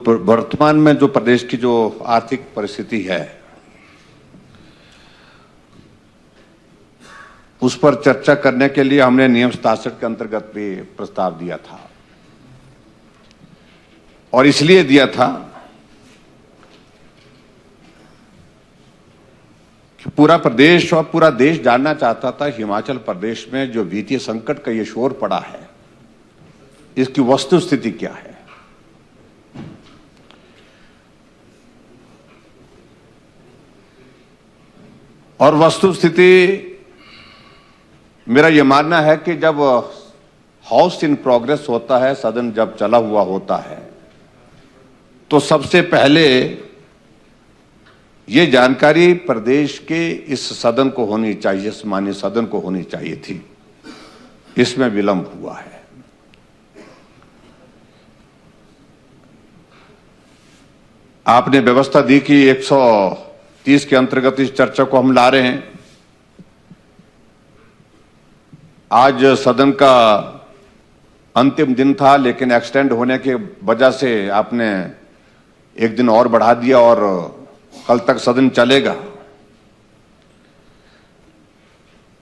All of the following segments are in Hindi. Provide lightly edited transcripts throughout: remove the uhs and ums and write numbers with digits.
वर्तमान में जो प्रदेश की जो आर्थिक परिस्थिति है उस पर चर्चा करने के लिए हमने नियम 67 के अंतर्गत भी प्रस्ताव दिया था और इसलिए दिया था कि पूरा प्रदेश और पूरा देश जानना चाहता था हिमाचल प्रदेश में जो वित्तीय संकट का ये शोर पड़ा है इसकी वस्तुस्थिति क्या है। और वस्तुस्थिति मेरा यह मानना है कि जब हाउस इन प्रोग्रेस होता है, सदन जब चला हुआ होता है, तो सबसे पहले ये जानकारी प्रदेश के इस सदन को होनी चाहिए, माननीय सदन को होनी चाहिए थी। इसमें विलंब हुआ है। आपने व्यवस्था दी कि 130 के अंतर्गत इस चर्चा को हम ला रहे हैं। आज सदन का अंतिम दिन था, लेकिन एक्सटेंड होने के वजह से आपने एक दिन और बढ़ा दिया और कल तक सदन चलेगा।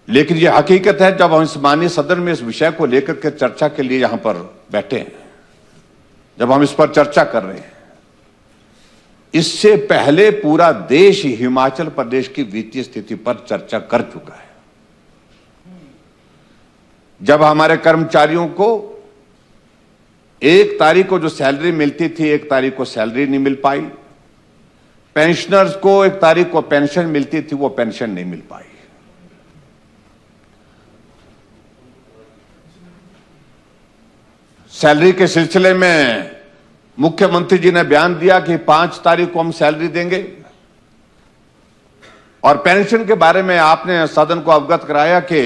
लेकिन यह हकीकत है, जब हम इस माननीय सदन में इस विषय को लेकर के चर्चा के लिए यहां पर बैठे हैं, जब हम इस पर चर्चा कर रहे हैं, इससे पहले पूरा देश हिमाचल प्रदेश की वित्तीय स्थिति पर चर्चा कर चुका है। जब हमारे कर्मचारियों को 1 तारीख को जो सैलरी मिलती थी, 1 तारीख को सैलरी नहीं मिल पाई। पेंशनर्स को 1 तारीख को पेंशन मिलती थी, वो पेंशन नहीं मिल पाई। सैलरी के सिलसिले में मुख्यमंत्री जी ने बयान दिया कि 5 तारीख को हम सैलरी देंगे, और पेंशन के बारे में आपने सदन को अवगत कराया कि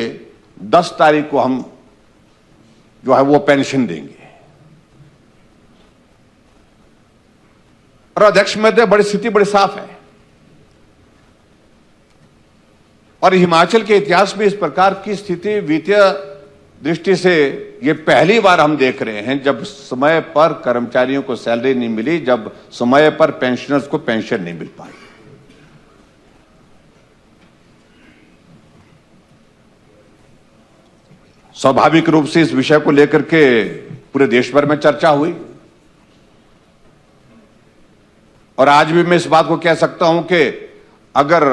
10 तारीख को हम जो है वो पेंशन देंगे। और अध्यक्ष महोदय, बड़ी स्थिति बड़ी साफ है और हिमाचल के इतिहास में इस प्रकार की स्थिति वित्तीय दृष्टि से ये पहली बार हम देख रहे हैं, जब समय पर कर्मचारियों को सैलरी नहीं मिली, जब समय पर पेंशनर्स को पेंशन नहीं मिल पाई। स्वाभाविक रूप से इस विषय को लेकर के पूरे देश भर में चर्चा हुई और आज भी मैं इस बात को कह सकता हूं कि अगर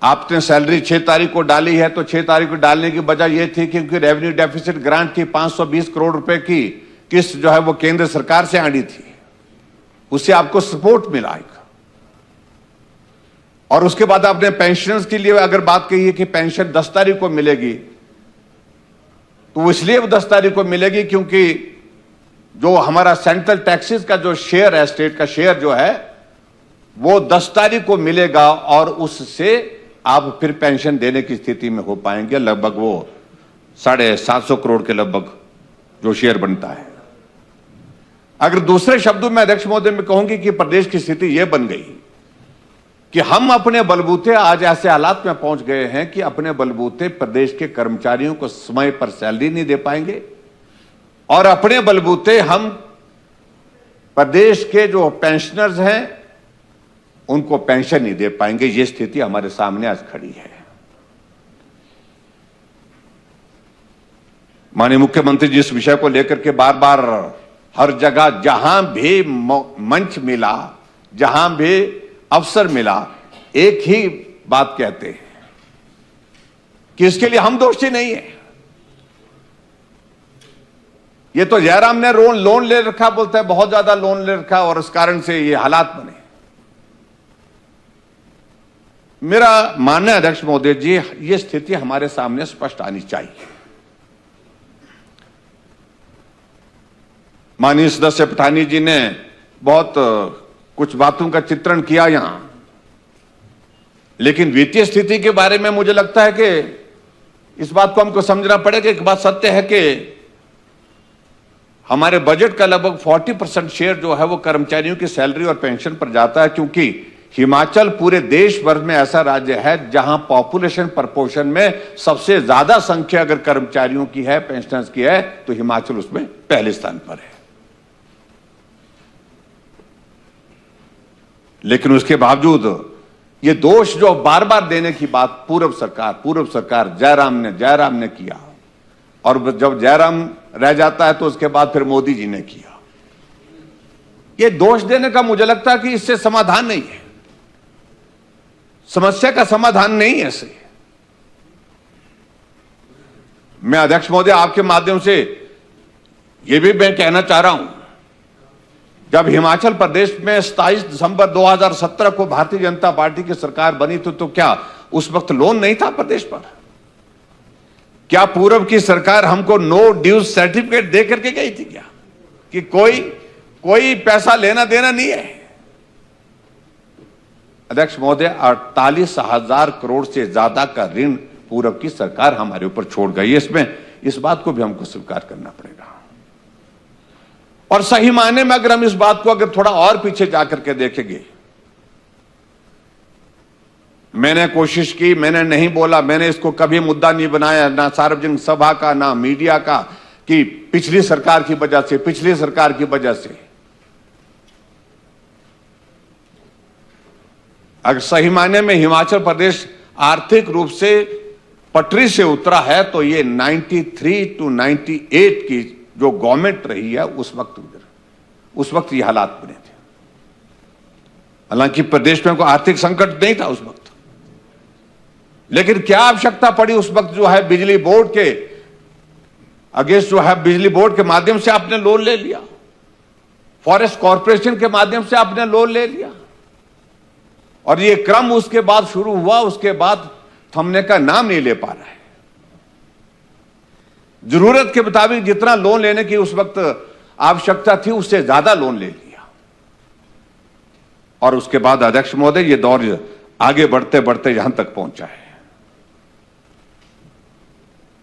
आपने सैलरी 6 तारीख को डाली है तो 6 तारीख को डालने की वजह यह थी क्योंकि रेवेन्यू डेफिसिट ग्रांट की 520 करोड़ रुपए की किस्त जो है वो केंद्र सरकार से आनी थी, उससे आपको सपोर्ट मिला एक। और उसके बाद आपने पेंशनर्स के लिए अगर बात कही है कि पेंशन 10 तारीख को मिलेगी, तो वो इसलिए 10 तारीख को मिलेगी क्योंकि जो हमारा सेंट्रल टैक्सेस का जो शेयर है, स्टेट का शेयर जो है, वो 10 तारीख को मिलेगा और उससे आप फिर पेंशन देने की स्थिति में हो पाएंगे। लगभग वो 750 करोड़ के लगभग जो शेयर बनता है। अगर दूसरे शब्दों में अध्यक्ष महोदय मैं कहूंगी कि प्रदेश की स्थिति यह बन गई कि हम अपने बलबूते आज ऐसे हालात में पहुंच गए हैं कि अपने बलबूते प्रदेश के कर्मचारियों को समय पर सैलरी नहीं दे पाएंगे और अपने बलबूते हम प्रदेश के जो पेंशनर्स हैं उनको पेंशन नहीं दे पाएंगे। ये स्थिति हमारे सामने आज खड़ी है। माननीय मुख्यमंत्री जी इस विषय को लेकर के बार बार हर जगह जहां भी मंच मिला, जहां भी अवसर मिला, एक ही बात कहते हैं कि इसके लिए हम दोषी नहीं है। ये तो जयराम ने लोन ले रखा, बोलता है बहुत ज्यादा लोन ले रखा और इस कारण से ये हालात बने। मेरा मानना है अध्यक्ष महोदय जी, ये स्थिति हमारे सामने स्पष्ट आनी चाहिए। माननीय सदस्य पठानी जी ने बहुत कुछ बातों का चित्रण किया यहां, लेकिन वित्तीय स्थिति के बारे में मुझे लगता है कि इस बात को हमको समझना पड़ेगा। एक बात सत्य है कि हमारे बजट का लगभग 40% शेयर जो है वो कर्मचारियों की सैलरी और पेंशन पर जाता है, क्योंकि हिमाचल पूरे देश भर में ऐसा राज्य है जहां पॉपुलेशन प्रपोर्शन में सबसे ज्यादा संख्या अगर कर्मचारियों की है, पेंशनर्स की है, तो हिमाचल उसमें पहले स्थान पर है। लेकिन उसके बावजूद ये दोष जो बार बार देने की बात पूर्व सरकार जयराम ने किया, और जब जयराम रह जाता है तो उसके बाद फिर मोदी जी ने किया। ये दोष देने का मुझे लगता है कि इससे समाधान नहीं है, समस्या का समाधान नहीं है ऐसे। मैं अध्यक्ष महोदय आपके माध्यम से यह भी मैं कहना चाह रहा हूं, जब हिमाचल प्रदेश में 27 दिसंबर 2017 को भारतीय जनता पार्टी की सरकार बनी तो क्या उस वक्त लोन नहीं था प्रदेश पर? क्या पूर्व की सरकार हमको नो ड्यूज सर्टिफिकेट दे करके गई थी क्या, कि कोई पैसा लेना देना नहीं है? अध्यक्ष महोदय 48,000 करोड़ से ज्यादा का ऋण पूर्व की सरकार हमारे ऊपर छोड़ गई है। इसमें इस बात को भी हमको स्वीकार करना पड़ेगा। और सही मायने में अगर हम इस बात को अगर थोड़ा और पीछे जाकर के देखेंगे, मैंने कोशिश की, मैंने नहीं बोला, मैंने इसको कभी मुद्दा नहीं बनाया, ना सार्वजनिक सभा का ना मीडिया का, कि पिछली सरकार की वजह से अगर सही मायने में हिमाचल प्रदेश आर्थिक रूप से पटरी से उतरा है तो ये 93 to 98 की जो गवर्नमेंट रही है उस वक्त ये हालात बने थे। हालांकि प्रदेश में कोई आर्थिक संकट नहीं था उस वक्त, लेकिन क्या आवश्यकता पड़ी उस वक्त जो है बिजली बोर्ड के अगेंस्ट जो है बिजली बोर्ड के माध्यम से आपने लोन ले लिया, फॉरेस्ट कॉर्पोरेशन के माध्यम से आपने लोन ले लिया, और ये क्रम उसके बाद शुरू हुआ, उसके बाद थमने का नाम नहीं ले पा रहा है। जरूरत के मुताबिक जितना लोन लेने की उस वक्त आवश्यकता थी उससे ज्यादा लोन ले लिया, और उसके बाद अध्यक्ष महोदय ये दौर आगे बढ़ते बढ़ते यहां तक पहुंचा है।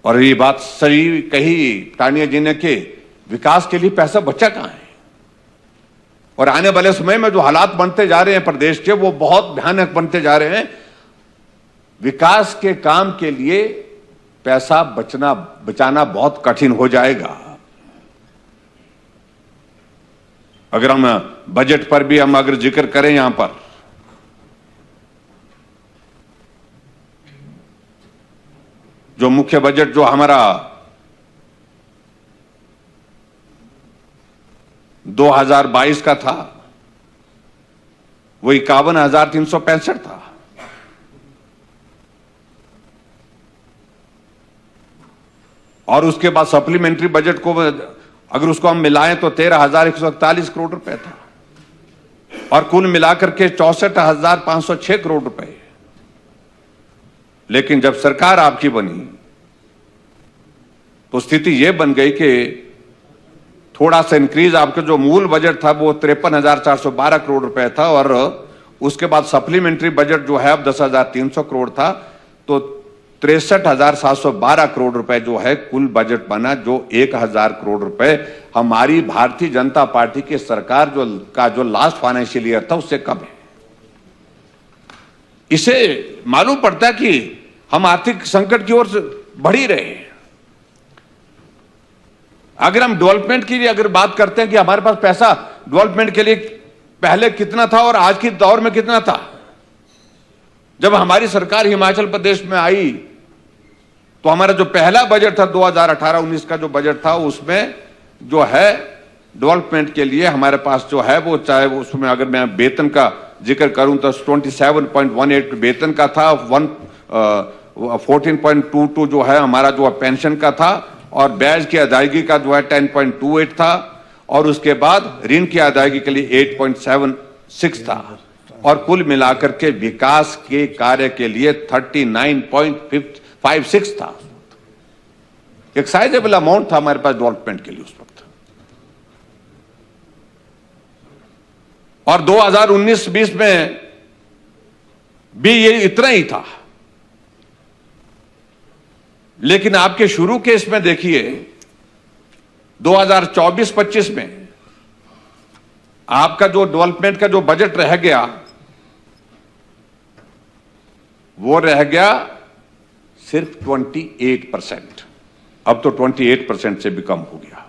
और ये बात सही कही टानिया जी ने कि विकास के लिए पैसा बचा कहां है, और आने वाले समय में जो हालात बनते जा रहे हैं प्रदेश के वो बहुत भयानक बनते जा रहे हैं। विकास के काम के लिए पैसा बचाना बहुत कठिन हो जाएगा। अगर हम बजट पर भी हम अगर जिक्र करें, यहां पर जो मुख्य बजट जो हमारा 2022 का था वो 51,365 था, और उसके बाद सप्लीमेंट्री बजट को अगर उसको हम मिलाएं तो 13,141 करोड़ रुपए था, और कुल मिलाकर के 64,506 करोड़ रुपए। लेकिन जब सरकार आपकी बनी तो स्थिति यह बन गई कि थोड़ा सा इंक्रीज, आपका जो मूल बजट था वो 53,412 करोड़ रुपए था, और उसके बाद सप्लीमेंट्री बजट जो है अब 10,300 करोड़ था, तो 63,712 करोड़ रुपए जो है कुल बजट बना, जो 1,000 करोड़ रुपए हमारी भारतीय जनता पार्टी की सरकार जो लास्ट फाइनेंशियल ईयर था उससे कम है। इसे मालूम पड़ता है कि हम आर्थिक संकट की ओर बढ़ ही रहे हैं। अगर हम डेवलपमेंट की अगर बात करते हैं कि हमारे पास पैसा डेवलपमेंट के लिए पहले कितना था और आज के दौर में कितना था, जब हमारी सरकार हिमाचल प्रदेश में आई तो हमारा जो पहला बजट था 2018-19 का जो बजट था उसमें जो है डेवलपमेंट के लिए हमारे पास जो है वो, चाहे वो उसमें अगर मैं वेतन का जिक्र करूं तो 27.18 वेतन का था, 14.22 जो है हमारा जो पेंशन का था, और ब्याज की अदायगी का जो है 10.28 था, और उसके बाद ऋण की अदायगी के लिए 8.76 था, और कुल मिलाकर के विकास के कार्य के लिए 39.56 था। एक साइजेबल अमाउंट था हमारे पास डेवलपमेंट के लिए उस वक्त। और 2019-20 में भी ये इतना ही था। लेकिन आपके शुरू के इसमें देखिए 2024-25 में आपका जो डेवलपमेंट का जो बजट रह गया वो रह गया सिर्फ 28%। अब तो 28% से भी कम हो गया।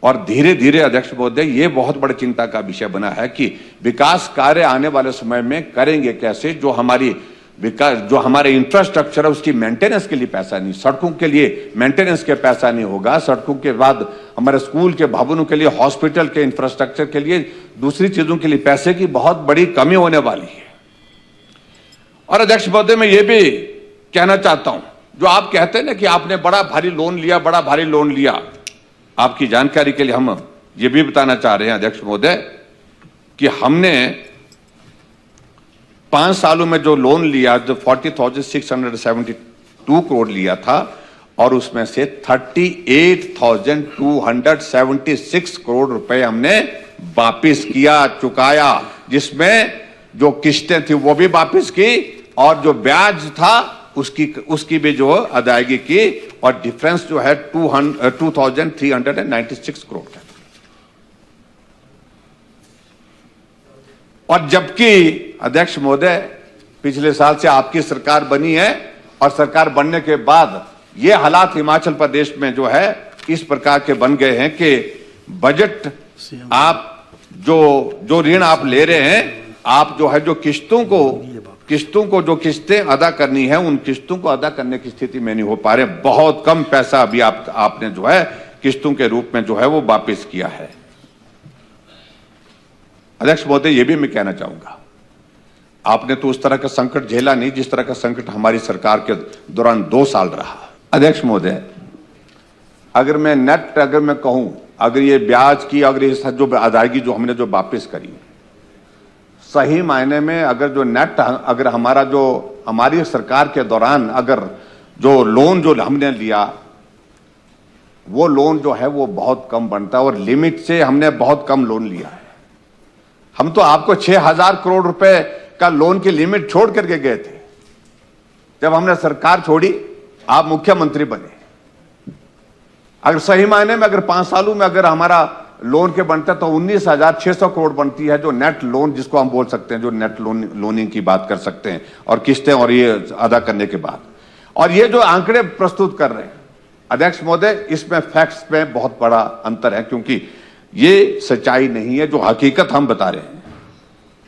और धीरे धीरे अध्यक्ष महोदय ये बहुत बड़ी चिंता का विषय बना है कि विकास कार्य आने वाले समय में करेंगे कैसे। जो हमारी विकास, जो हमारे इंफ्रास्ट्रक्चर है उसकी मेंटेनेंस के लिए पैसा नहीं, सड़कों के लिए मेंटेनेंस के पैसा नहीं होगा, सड़कों के बाद हमारे स्कूल के भवनों के लिए, हॉस्पिटल के इंफ्रास्ट्रक्चर के लिए, दूसरी चीजों के लिए पैसे की बहुत बड़ी कमी होने वाली है। और अध्यक्ष महोदय मैं ये भी कहना चाहता हूं, जो आप कहते हैं ना कि आपने बड़ा भारी लोन लिया, बड़ा भारी लोन लिया, आपकी जानकारी के लिए हम ये भी बताना चाह रहे हैं अध्यक्ष महोदय कि हमने 5 सालों में जो लोन लिया, जो 40,672 करोड़ लिया था, और उसमें से 38,276 करोड़ रुपए हमने वापिस किया, चुकाया, जिसमें जो किस्तें थी वो भी वापिस की और जो ब्याज था उसकी भी जो अदायगी की, और डिफरेंस जो है 2,396 करोड़ का। और जबकि अध्यक्ष महोदय पिछले साल से आपकी सरकार बनी है और सरकार बनने के बाद ये हालात हिमाचल प्रदेश में जो है इस प्रकार के बन गए हैं कि बजट आप जो ऋण आप ले रहे हैं, आप जो है जो किस्तों को जो किस्तें अदा करनी है उन किस्तों को अदा करने की स्थिति में नहीं हो पा रहे। बहुत कम पैसा अभी आपने जो है किस्तों के रूप में जो है वो वापस किया है। अध्यक्ष महोदय ये भी मैं कहना चाहूंगा, आपने तो उस तरह का संकट झेला नहीं जिस तरह का संकट हमारी सरकार के दौरान 2 साल रहा। अध्यक्ष महोदय अगर मैं कहूं, अगर ये ब्याज की, अगर ये जो अदायगी जो हमने जो वापस करी, सही मायने में अगर जो नेट, अगर हमारी सरकार के दौरान अगर जो लोन जो हमने लिया वो लोन जो है वो बहुत कम बनता है और लिमिट से हमने बहुत कम लोन लिया है। हम तो आपको 6,000 करोड़ रुपए का लोन की लिमिट छोड़ करके गए थे जब हमने सरकार छोड़ी, आप मुख्यमंत्री बने। अगर सही मायने में अगर 5 सालों में अगर हमारा लोन के बनता तो 19,600 करोड़ बनती है, जो नेट लोन जिसको हम बोल सकते हैं, जो नेट लोनिंग की बात कर सकते हैं, और किस्तें और ये अदा करने के बाद। और ये जो आंकड़े प्रस्तुत कर रहे हैं अध्यक्ष महोदय, इसमें फैक्ट्स में बहुत बड़ा अंतर है, क्योंकि ये सच्चाई नहीं है, जो हकीकत हम बता रहे हैं।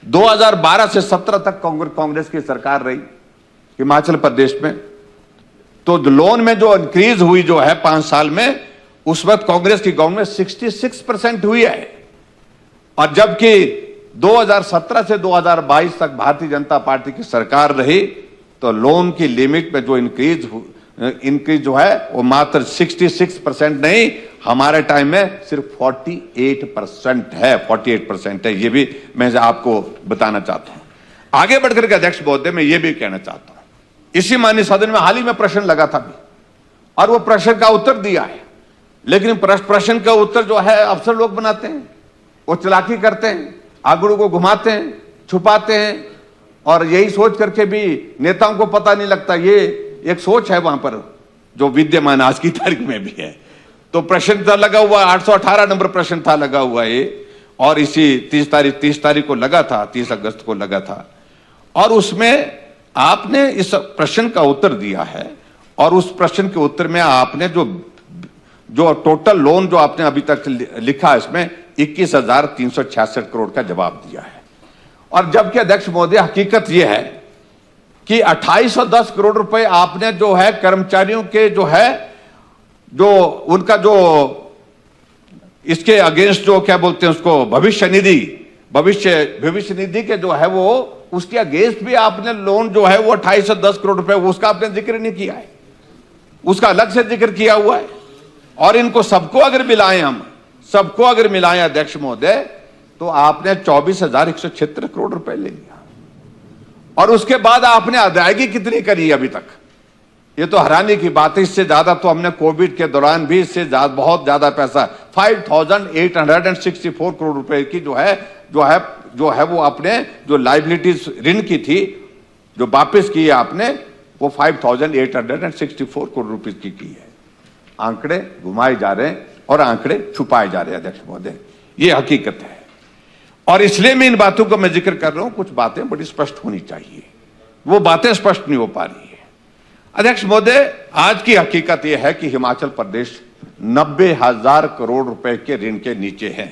2012 से 17 तक कांग्रेस की सरकार रही हिमाचल प्रदेश में, तो लोन में जो इंक्रीज हुई जो है 5 साल में, उस वक्त कांग्रेस की गवर्नमेंट 66% हुई है। और जबकि 2017 से 2022 तक भारतीय जनता पार्टी की सरकार रही, तो लोन की लिमिट में जो इंक्रीज जो है वो मात्र 66% नहीं, हमारे टाइम में सिर्फ 48% है, 48% है। ये भी मैं आपको बताना चाहता हूं। आगे बढ़कर के अध्यक्ष महोदय मैं ये भी कहना चाहता हूं, इसी माननीय सदन में हाल ही में प्रश्न लगा था भी, और वो प्रश्न का उत्तर दिया है, लेकिन प्रश्न का उत्तर जो है अफसर लोग बनाते हैं, वो चालाकी करते हैं, आंकड़ों को घुमाते हैं, छुपाते हैं, और यही सोच करके भी नेताओं को पता नहीं लगता। ये एक सोच है वहां पर जो विद्यमान आज की तारीख में भी है। तो प्रश्न था लगा हुआ, 818 नंबर प्रश्न था लगा हुआ ये, और इसी 30 तारीख को लगा था, 30 अगस्त को लगा था, और उसमें आपने इस प्रश्न का उत्तर दिया है, और उस प्रश्न के उत्तर में आपने जो टोटल लोन जो आपने अभी तक लिखा, इसमें 21,366 करोड़ का जवाब दिया है। और जबकि अध्यक्ष महोदय हकीकत यह है कि 2810 करोड़ रुपए आपने जो है कर्मचारियों के जो है जो उनका जो इसके अगेंस्ट जो क्या बोलते हैं उसको भविष्य निधि के जो है वो उसके अगेंस्ट भी आपने लोन जो है वो 2810 करोड़ रुपए, उसका आपने जिक्र नहीं किया है, उसका अलग से जिक्र किया हुआ है। और इनको सबको अगर मिलाएं अध्यक्ष महोदय, तो आपने 24,176 करोड़ रुपए ले लिया। और उसके बाद आपने अदायगी कितनी करी अभी तक, ये तो हैरानी की बात है। इससे ज्यादा तो हमने कोविड के दौरान भी इससे बहुत ज्यादा पैसा 5,864 करोड़ रुपए की जो है वो आपने जो लाइबिलिटीज ऋण की थी जो वापस की है आपने, वो 5,864 करोड़ रुपए की है। आंकड़े घुमाए जा रहे हैं और आंकड़े छुपाए जा रहे हैं अध्यक्ष महोदय, ये हकीकत है। और इसलिए मैं इन बातों का मैं जिक्र कर रहा हूं, कुछ बातें बड़ी स्पष्ट होनी चाहिए, वो बातें स्पष्ट नहीं हो पा रही है। अध्यक्ष महोदय, आज की हकीकत यह है कि हिमाचल प्रदेश 90,000 करोड़ रुपए के ऋण के नीचे हैं।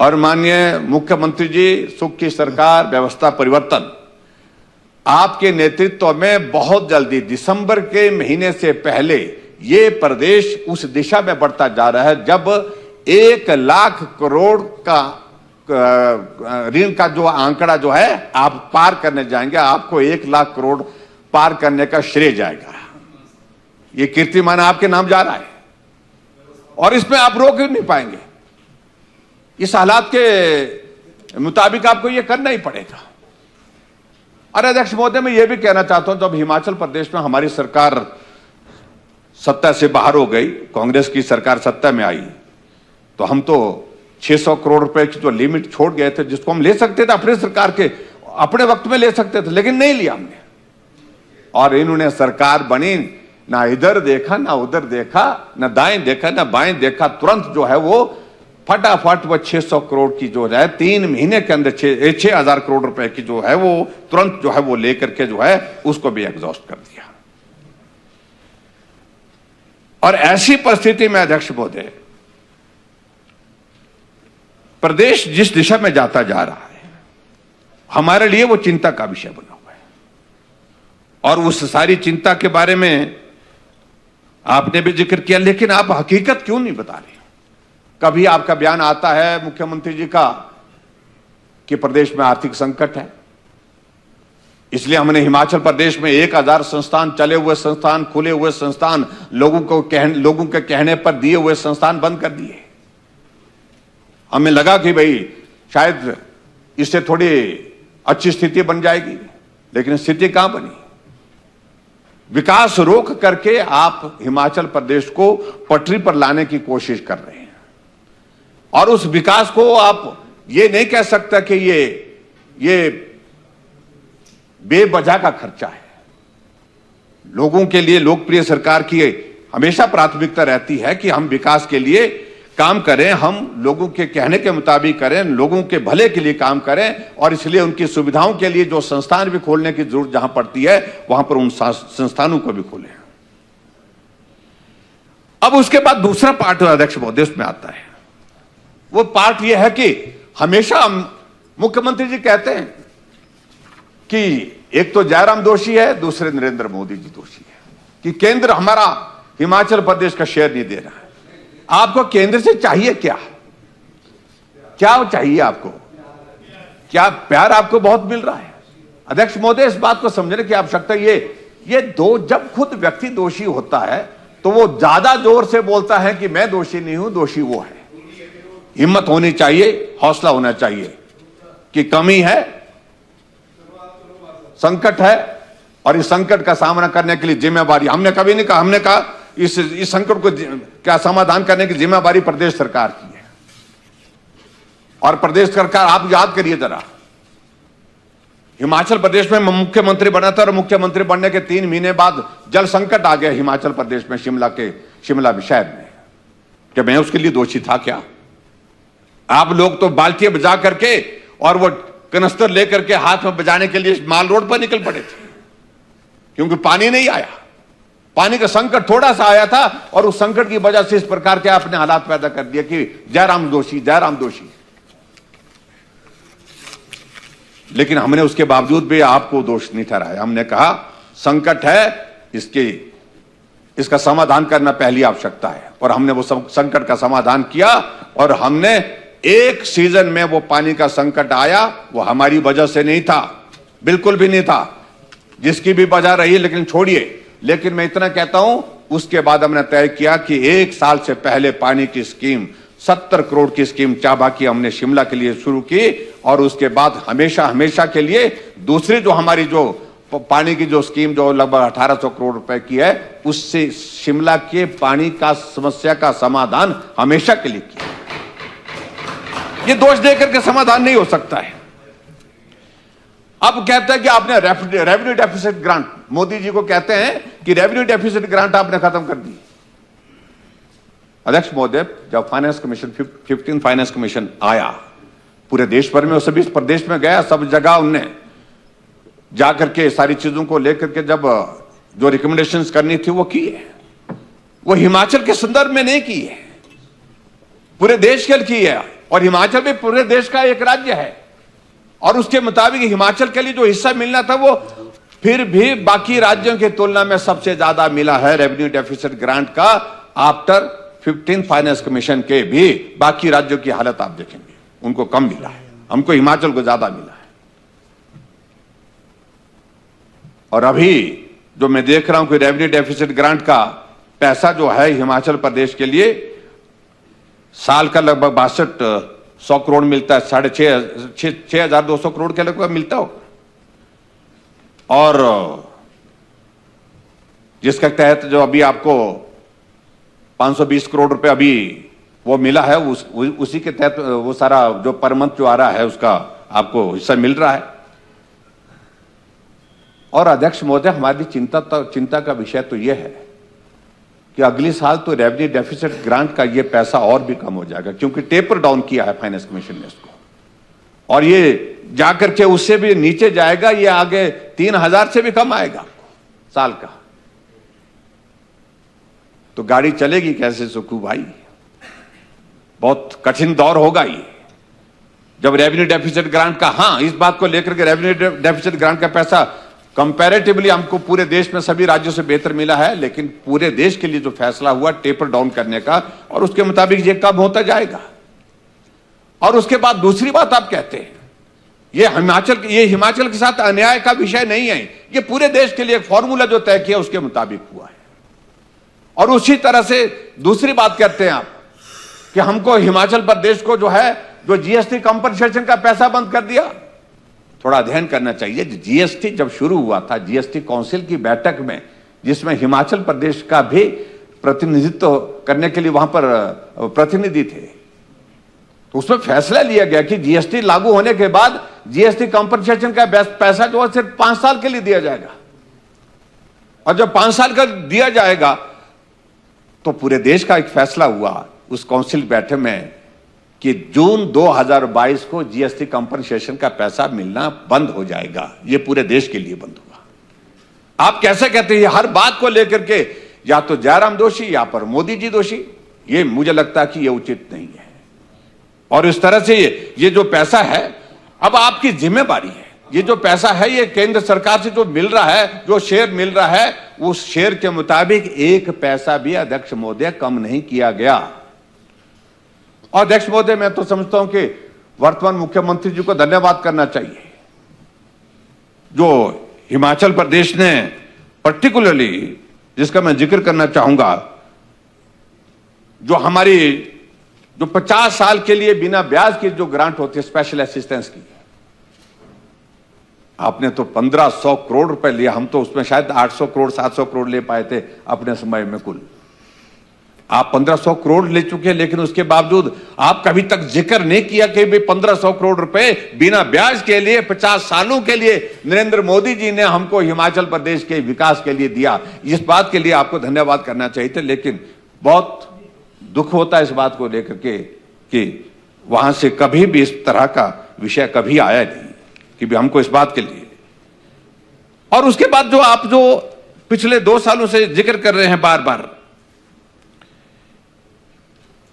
और माननीय मुख्यमंत्री जी, सुख की सरकार, व्यवस्था परिवर्तन, आपके नेतृत्व में बहुत जल्दी दिसंबर के महीने से पहले ये प्रदेश उस दिशा में बढ़ता जा रहा है जब 1 लाख करोड़ का ऋण का जो आंकड़ा जो है आप पार करने जाएंगे। आपको 1 लाख करोड़ पार करने का श्रेय जाएगा। ये कीर्तिमान आपके नाम जा रहा है और इसमें आप रोक नहीं पाएंगे। इस हालात के मुताबिक आपको ये करना ही पड़ेगा। और अध्यक्ष महोदय, मैं ये भी कहना चाहता हूं, जब हिमाचल प्रदेश में हमारी सरकार सत्ता से बाहर हो गई, कांग्रेस की सरकार सत्ता में आई, तो हम तो 600 करोड़ रुपए की जो लिमिट छोड़ गए थे, जिसको हम ले सकते थे अपने सरकार के अपने वक्त में ले सकते थे, लेकिन नहीं लिया हमने। और इन्होंने सरकार बनी, ना इधर देखा ना उधर देखा, ना दाएं देखा ना बाएं देखा, तुरंत जो है वो फटाफट वो 600 करोड़ की जो है 3 महीने के अंदर 6,000 करोड़ रुपए की जो है वो तुरंत जो है वो लेकर के जो है उसको भी एग्जॉस्ट कर दिया। और ऐसी परिस्थिति में अध्यक्ष महोदय, प्रदेश जिस दिशा में जाता जा रहा है, हमारे लिए वो चिंता का विषय बना हुआ है। और उस सारी चिंता के बारे में आपने भी जिक्र किया, लेकिन आप हकीकत क्यों नहीं बता रहे? कभी आपका बयान आता है मुख्यमंत्री जी का कि प्रदेश में आर्थिक संकट है, इसलिए हमने हिमाचल प्रदेश में 1,000 संस्थान, चले हुए संस्थान, खुले हुए संस्थान, लोगों के कहने पर दिए हुए संस्थान बंद कर दिए। हमें लगा कि भाई शायद इससे थोड़ी अच्छी स्थिति बन जाएगी, लेकिन स्थिति कहां बनी? विकास रोक करके आप हिमाचल प्रदेश को पटरी पर लाने की कोशिश कर रहे हैं। और उस विकास को आप ये नहीं कह सकता कि ये बेवजह का खर्चा है। लोगों के लिए लोकप्रिय सरकार की हमेशा प्राथमिकता रहती है कि हम विकास के लिए काम करें, हम लोगों के कहने के मुताबिक करें, लोगों के भले के लिए काम करें, और इसलिए उनकी सुविधाओं के लिए जो संस्थान भी खोलने की जरूरत जहां पड़ती है वहां पर उन संस्थानों को भी खोलें। अब उसके बाद दूसरा पार्ट अध्यक्ष महोदय उसमें आता है। वो पार्ट ये है कि हमेशा मुख्यमंत्री जी कहते हैं कि एक तो जयराम दोषी है, दूसरे नरेंद्र मोदी जी दोषी है कि केंद्र हमारा हिमाचल प्रदेश का शेयर नहीं दे रहा है। आपको केंद्र से चाहिए क्या? क्या चाहिए आपको? क्या प्यार आपको बहुत मिल रहा है? अध्यक्ष महोदय, इस बात को समझने की आवश्यकता ये दो, जब खुद व्यक्ति दोषी होता है तो वो ज्यादा जोर से बोलता है कि मैं दोषी नहीं हूं, दोषी वो है। हिम्मत होनी चाहिए, हौसला होना चाहिए कि कमी है, संकट है, और इस संकट का सामना करने के लिए जिम्मेवारी हमने कभी नहीं कहा, हमने कहा इस संकट को क्या समाधान करने की जिम्मेवारी प्रदेश सरकार की है। और प्रदेश सरकार, आप याद करिए जरा, हिमाचल प्रदेश में मुख्यमंत्री बना था और मुख्यमंत्री बनने के 3 महीने बाद जल संकट आ गया हिमाचल प्रदेश में, शिमला शहर में। क्या मैं उसके लिए दोषी था क्या? आप लोग तो बाल्टियां बजा करके और वो कनस्तर लेकर के हाथ में बजाने के लिए माल रोड पर निकल पड़े थे, क्योंकि पानी नहीं आया। पानी का संकट थोड़ा सा आया था और उस संकट की वजह से इस प्रकार के आपने हालात पैदा कर दिए कि जयराम दोषी, जयराम दोषी। लेकिन हमने उसके बावजूद भी आपको दोष नहीं ठहराया। हमने कहा संकट है, इसका समाधान करना पहली आवश्यकता है, और हमने वो संकट का समाधान किया। और हमने एक सीजन में वो पानी का संकट आया, वो हमारी वजह से नहीं था, बिल्कुल भी नहीं था, जिसकी भी वजह रही, लेकिन छोड़िए। लेकिन मैं इतना कहता हूं, उसके बाद हमने तय किया कि 1 साल से पहले पानी की स्कीम 70 करोड़ की स्कीम चाबा की हमने शिमला के लिए शुरू की, और उसके बाद हमेशा के लिए दूसरी जो हमारी जो पानी की जो स्कीम जो लगभग 1800 करोड़ रुपए की है, उससे शिमला के पानी का समस्या का समाधान हमेशा के लिए किया। ये दोष देकर के समाधान नहीं हो सकता है। अब कहते हैं कि आपने revenue deficit grant, Modi ji को कहते हैं कि रेवेन्यू डेफिसिट ग्रांट आपने खत्म कर दी। अध्यक्ष महोदय, जब फाइनेंस कमीशन 15 फाइनेंस कमीशन आया पूरे देश भर में, सभी प्रदेश में गया, सब जगह उनने जाकर के सारी चीजों को लेकर के जब जो रिकमेंडेशंस करनी थी वो की है। वो हिमाचल के संदर्भ में नहीं की है, पूरे देश के लिए की है। और हिमाचल भी पूरे देश का एक राज्य है और उसके मुताबिक हिमाचल के लिए जो हिस्सा मिलना था वो फिर भी बाकी राज्यों की तुलना में सबसे ज्यादा मिला है रेवेन्यू डेफिसिट ग्रांट का। आफ्टर 15 फाइनेंस कमीशन के भी बाकी राज्यों की हालत आप देखेंगे, उनको कम मिला है, हमको हिमाचल को ज्यादा मिला है। और अभी जो मैं देख रहा हूं कि रेवेन्यू डेफिसिट ग्रांट का पैसा जो है हिमाचल प्रदेश के लिए साल का लगभग 6200 करोड़ मिलता है, 6,200 करोड़ के लगभग मिलता हो। और जिसके तहत जो अभी आपको 520 करोड़ रुपए अभी वो मिला है, उसी के तहत वो सारा जो पर मंथ जो आ रहा है उसका आपको हिस्सा मिल रहा है। और अध्यक्ष महोदय, हमारी चिंता का विषय तो यह है कि अगले साल तो रेवेन्यू डेफिसिट ग्रांट का ये पैसा और भी कम हो जाएगा, क्योंकि टेपर डाउन किया है फाइनेंस कमीशन ने इसको, और ये जाकर के उससे भी नीचे जाएगा, ये आगे 3,000 से भी कम आएगा साल का। तो गाड़ी चलेगी कैसे सुखू भाई? बहुत कठिन दौर होगा ये जब रेवेन्यू डेफिसिट ग्रांट का, हाँ इस बात को लेकर के रेवेन्यू डेफिसिट ग्रांट का पैसा कंपैरेटिवली हमको पूरे देश में सभी राज्यों से बेहतर मिला है, लेकिन पूरे देश के लिए जो फैसला हुआ टेपर डाउन करने का, और उसके मुताबिक ये कब होता जाएगा। और उसके बाद दूसरी बात आप कहते हैं ये हिमाचल के साथ अन्याय का विषय नहीं है, ये पूरे देश के लिए एक फॉर्मूला जो तय किया उसके मुताबिक हुआ है। और उसी तरह से दूसरी बात कहते हैं आप कि हमको हिमाचल प्रदेश को जो जीएसटी कंपनसेशन का पैसा बंद कर दिया। थोड़ा अध्ययन करना चाहिए। जीएसटी जब शुरू हुआ था, जीएसटी काउंसिल की बैठक में, जिसमें हिमाचल प्रदेश का भी प्रतिनिधित्व करने के लिए वहां पर प्रतिनिधि थे, तो उसमें फैसला लिया गया कि जीएसटी लागू होने के बाद जीएसटी कंपनसेशन का पैसा जो है सिर्फ 5 साल के लिए दिया जाएगा। और जब 5 साल का दिया जाएगा तो पूरे देश का एक फैसला हुआ उस काउंसिल बैठक में कि जून 2022 को जीएसटी कंपनसेशन का पैसा मिलना बंद हो जाएगा। यह पूरे देश के लिए बंद हुआ। आप कैसे कहते हैं हर बात को लेकर के या तो जयराम दोषी या पर मोदी जी दोषी? ये मुझे लगता है कि यह उचित नहीं है। और इस तरह से ये जो पैसा है, अब आपकी जिम्मेदारी है, ये जो पैसा है ये केंद्र सरकार से जो मिल रहा है, जो शेयर मिल रहा है, उस शेयर के मुताबिक एक पैसा भी अध्यक्ष महोदय कम नहीं किया गया। और अध्यक्ष महोदय, मैं तो समझता हूं कि वर्तमान मुख्यमंत्री जी को धन्यवाद करना चाहिए, जो हिमाचल प्रदेश ने पर्टिकुलरली, जिसका मैं जिक्र करना चाहूंगा, जो हमारी जो 50 साल के लिए बिना ब्याज की जो ग्रांट होती है स्पेशल असिस्टेंस की, आपने तो 1500 करोड़ रुपए लिया। हम तो उसमें शायद 800 करोड़ 700 करोड़ ले पाए थे अपने समय में कुल। आप 1500 करोड़ ले चुके हैं, लेकिन उसके बावजूद आप कभी तक जिक्र नहीं किया कि भी 1500 करोड़ रुपए बिना ब्याज के लिए 50 सालों के लिए नरेंद्र मोदी जी ने हमको हिमाचल प्रदेश के विकास के लिए दिया। इस बात के लिए आपको धन्यवाद करना चाहिए था। लेकिन बहुत दुख होता है इस बात को लेकर के कि वहां से कभी भी इस तरह का विषय कभी आया नहीं कि भी हमको इस बात के लिए। और उसके बाद जो आप जो पिछले 2 सालों से जिक्र कर रहे हैं बार बार,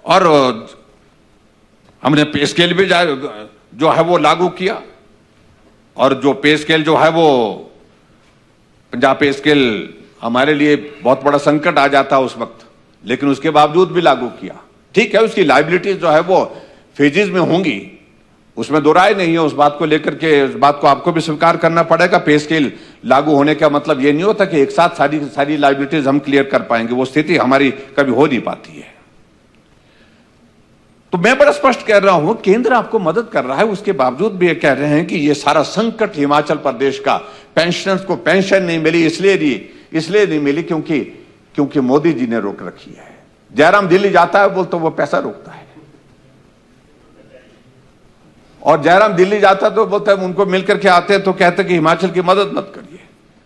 और हमने पे स्केल भी जो है वो लागू किया, और जो पे स्केल जो है वो पंजाब पे स्केल हमारे लिए बहुत बड़ा संकट आ जाता उस वक्त, लेकिन उसके बावजूद भी लागू किया। ठीक है, उसकी लायबिलिटीज जो है वो फेजेस में होंगी, उसमें दो राय नहीं है। उस बात को लेकर के, उस बात को आपको भी स्वीकार करना पड़ेगा। पे स्केल लागू होने का मतलब ये नहीं होता कि एक साथ सारी लायबिलिटीज हम क्लियर कर पाएंगे, वो स्थिति हमारी कभी हो नहीं पाती है। तो मैं बड़ा स्पष्ट कह रहा हूं, केंद्र आपको मदद कर रहा है, उसके बावजूद भी ये कह रहे हैं कि ये सारा संकट हिमाचल प्रदेश का, पेंशनर्स को पेंशन नहीं मिली इसलिए नहीं मिली क्योंकि मोदी जी ने रोक रखी है। जयराम दिल्ली जाता है बोलते वो पैसा रोकता है, और जयराम दिल्ली जाता तो बोलता है उनको मिलकर के आते हैं तो कहते कि हिमाचल की मदद मत करिए।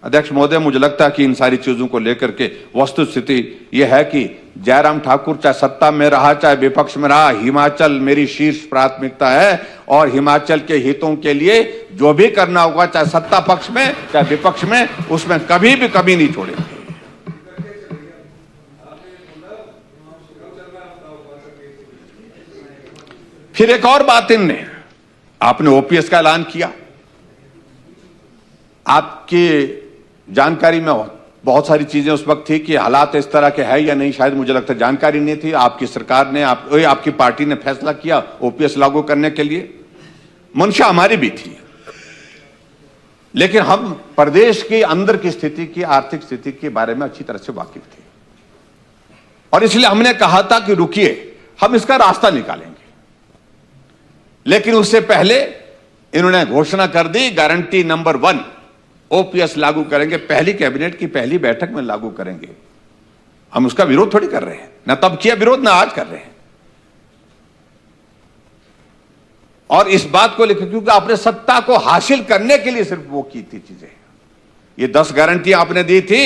अध्यक्ष महोदय, मुझे लगता है कि इन सारी चीजों को लेकर के वस्तु स्थिति यह है कि जयराम ठाकुर चाहे सत्ता में रहा चाहे विपक्ष में रहा, हिमाचल मेरी शीर्ष प्राथमिकता है, और हिमाचल के हितों के लिए जो भी करना होगा, चाहे सत्ता पक्ष में चाहे विपक्ष में, उसमें कभी भी कमी नहीं छोड़ेंगे। फिर एक और बात इनने, आपने ओपीएस का ऐलान किया। आपकी जानकारी में बहुत सारी चीजें उस वक्त थी कि हालात इस तरह के है या नहीं, शायद मुझे लगता है जानकारी नहीं थी। आपकी सरकार ने आपकी पार्टी ने फैसला किया ओपीएस लागू करने के लिए। मंशा हमारी भी थी, लेकिन हम प्रदेश के अंदर की स्थिति की, आर्थिक स्थिति के बारे में अच्छी तरह से वाकिफ थे और इसलिए हमने कहा था कि रुकिए, हम इसका रास्ता निकालेंगे। लेकिन उससे पहले इन्होंने घोषणा कर दी गारंटी नंबर 1 ओपीएस लागू करेंगे, पहली कैबिनेट की पहली बैठक में लागू करेंगे। हम उसका विरोध थोड़ी कर रहे हैं, ना तब किया विरोध, ना आज कर रहे हैं। और इस बात को लेकर, क्योंकि आपने सत्ता को हासिल करने के लिए सिर्फ वो की थी चीजें। ये 10 गारंटी आपने दी थी,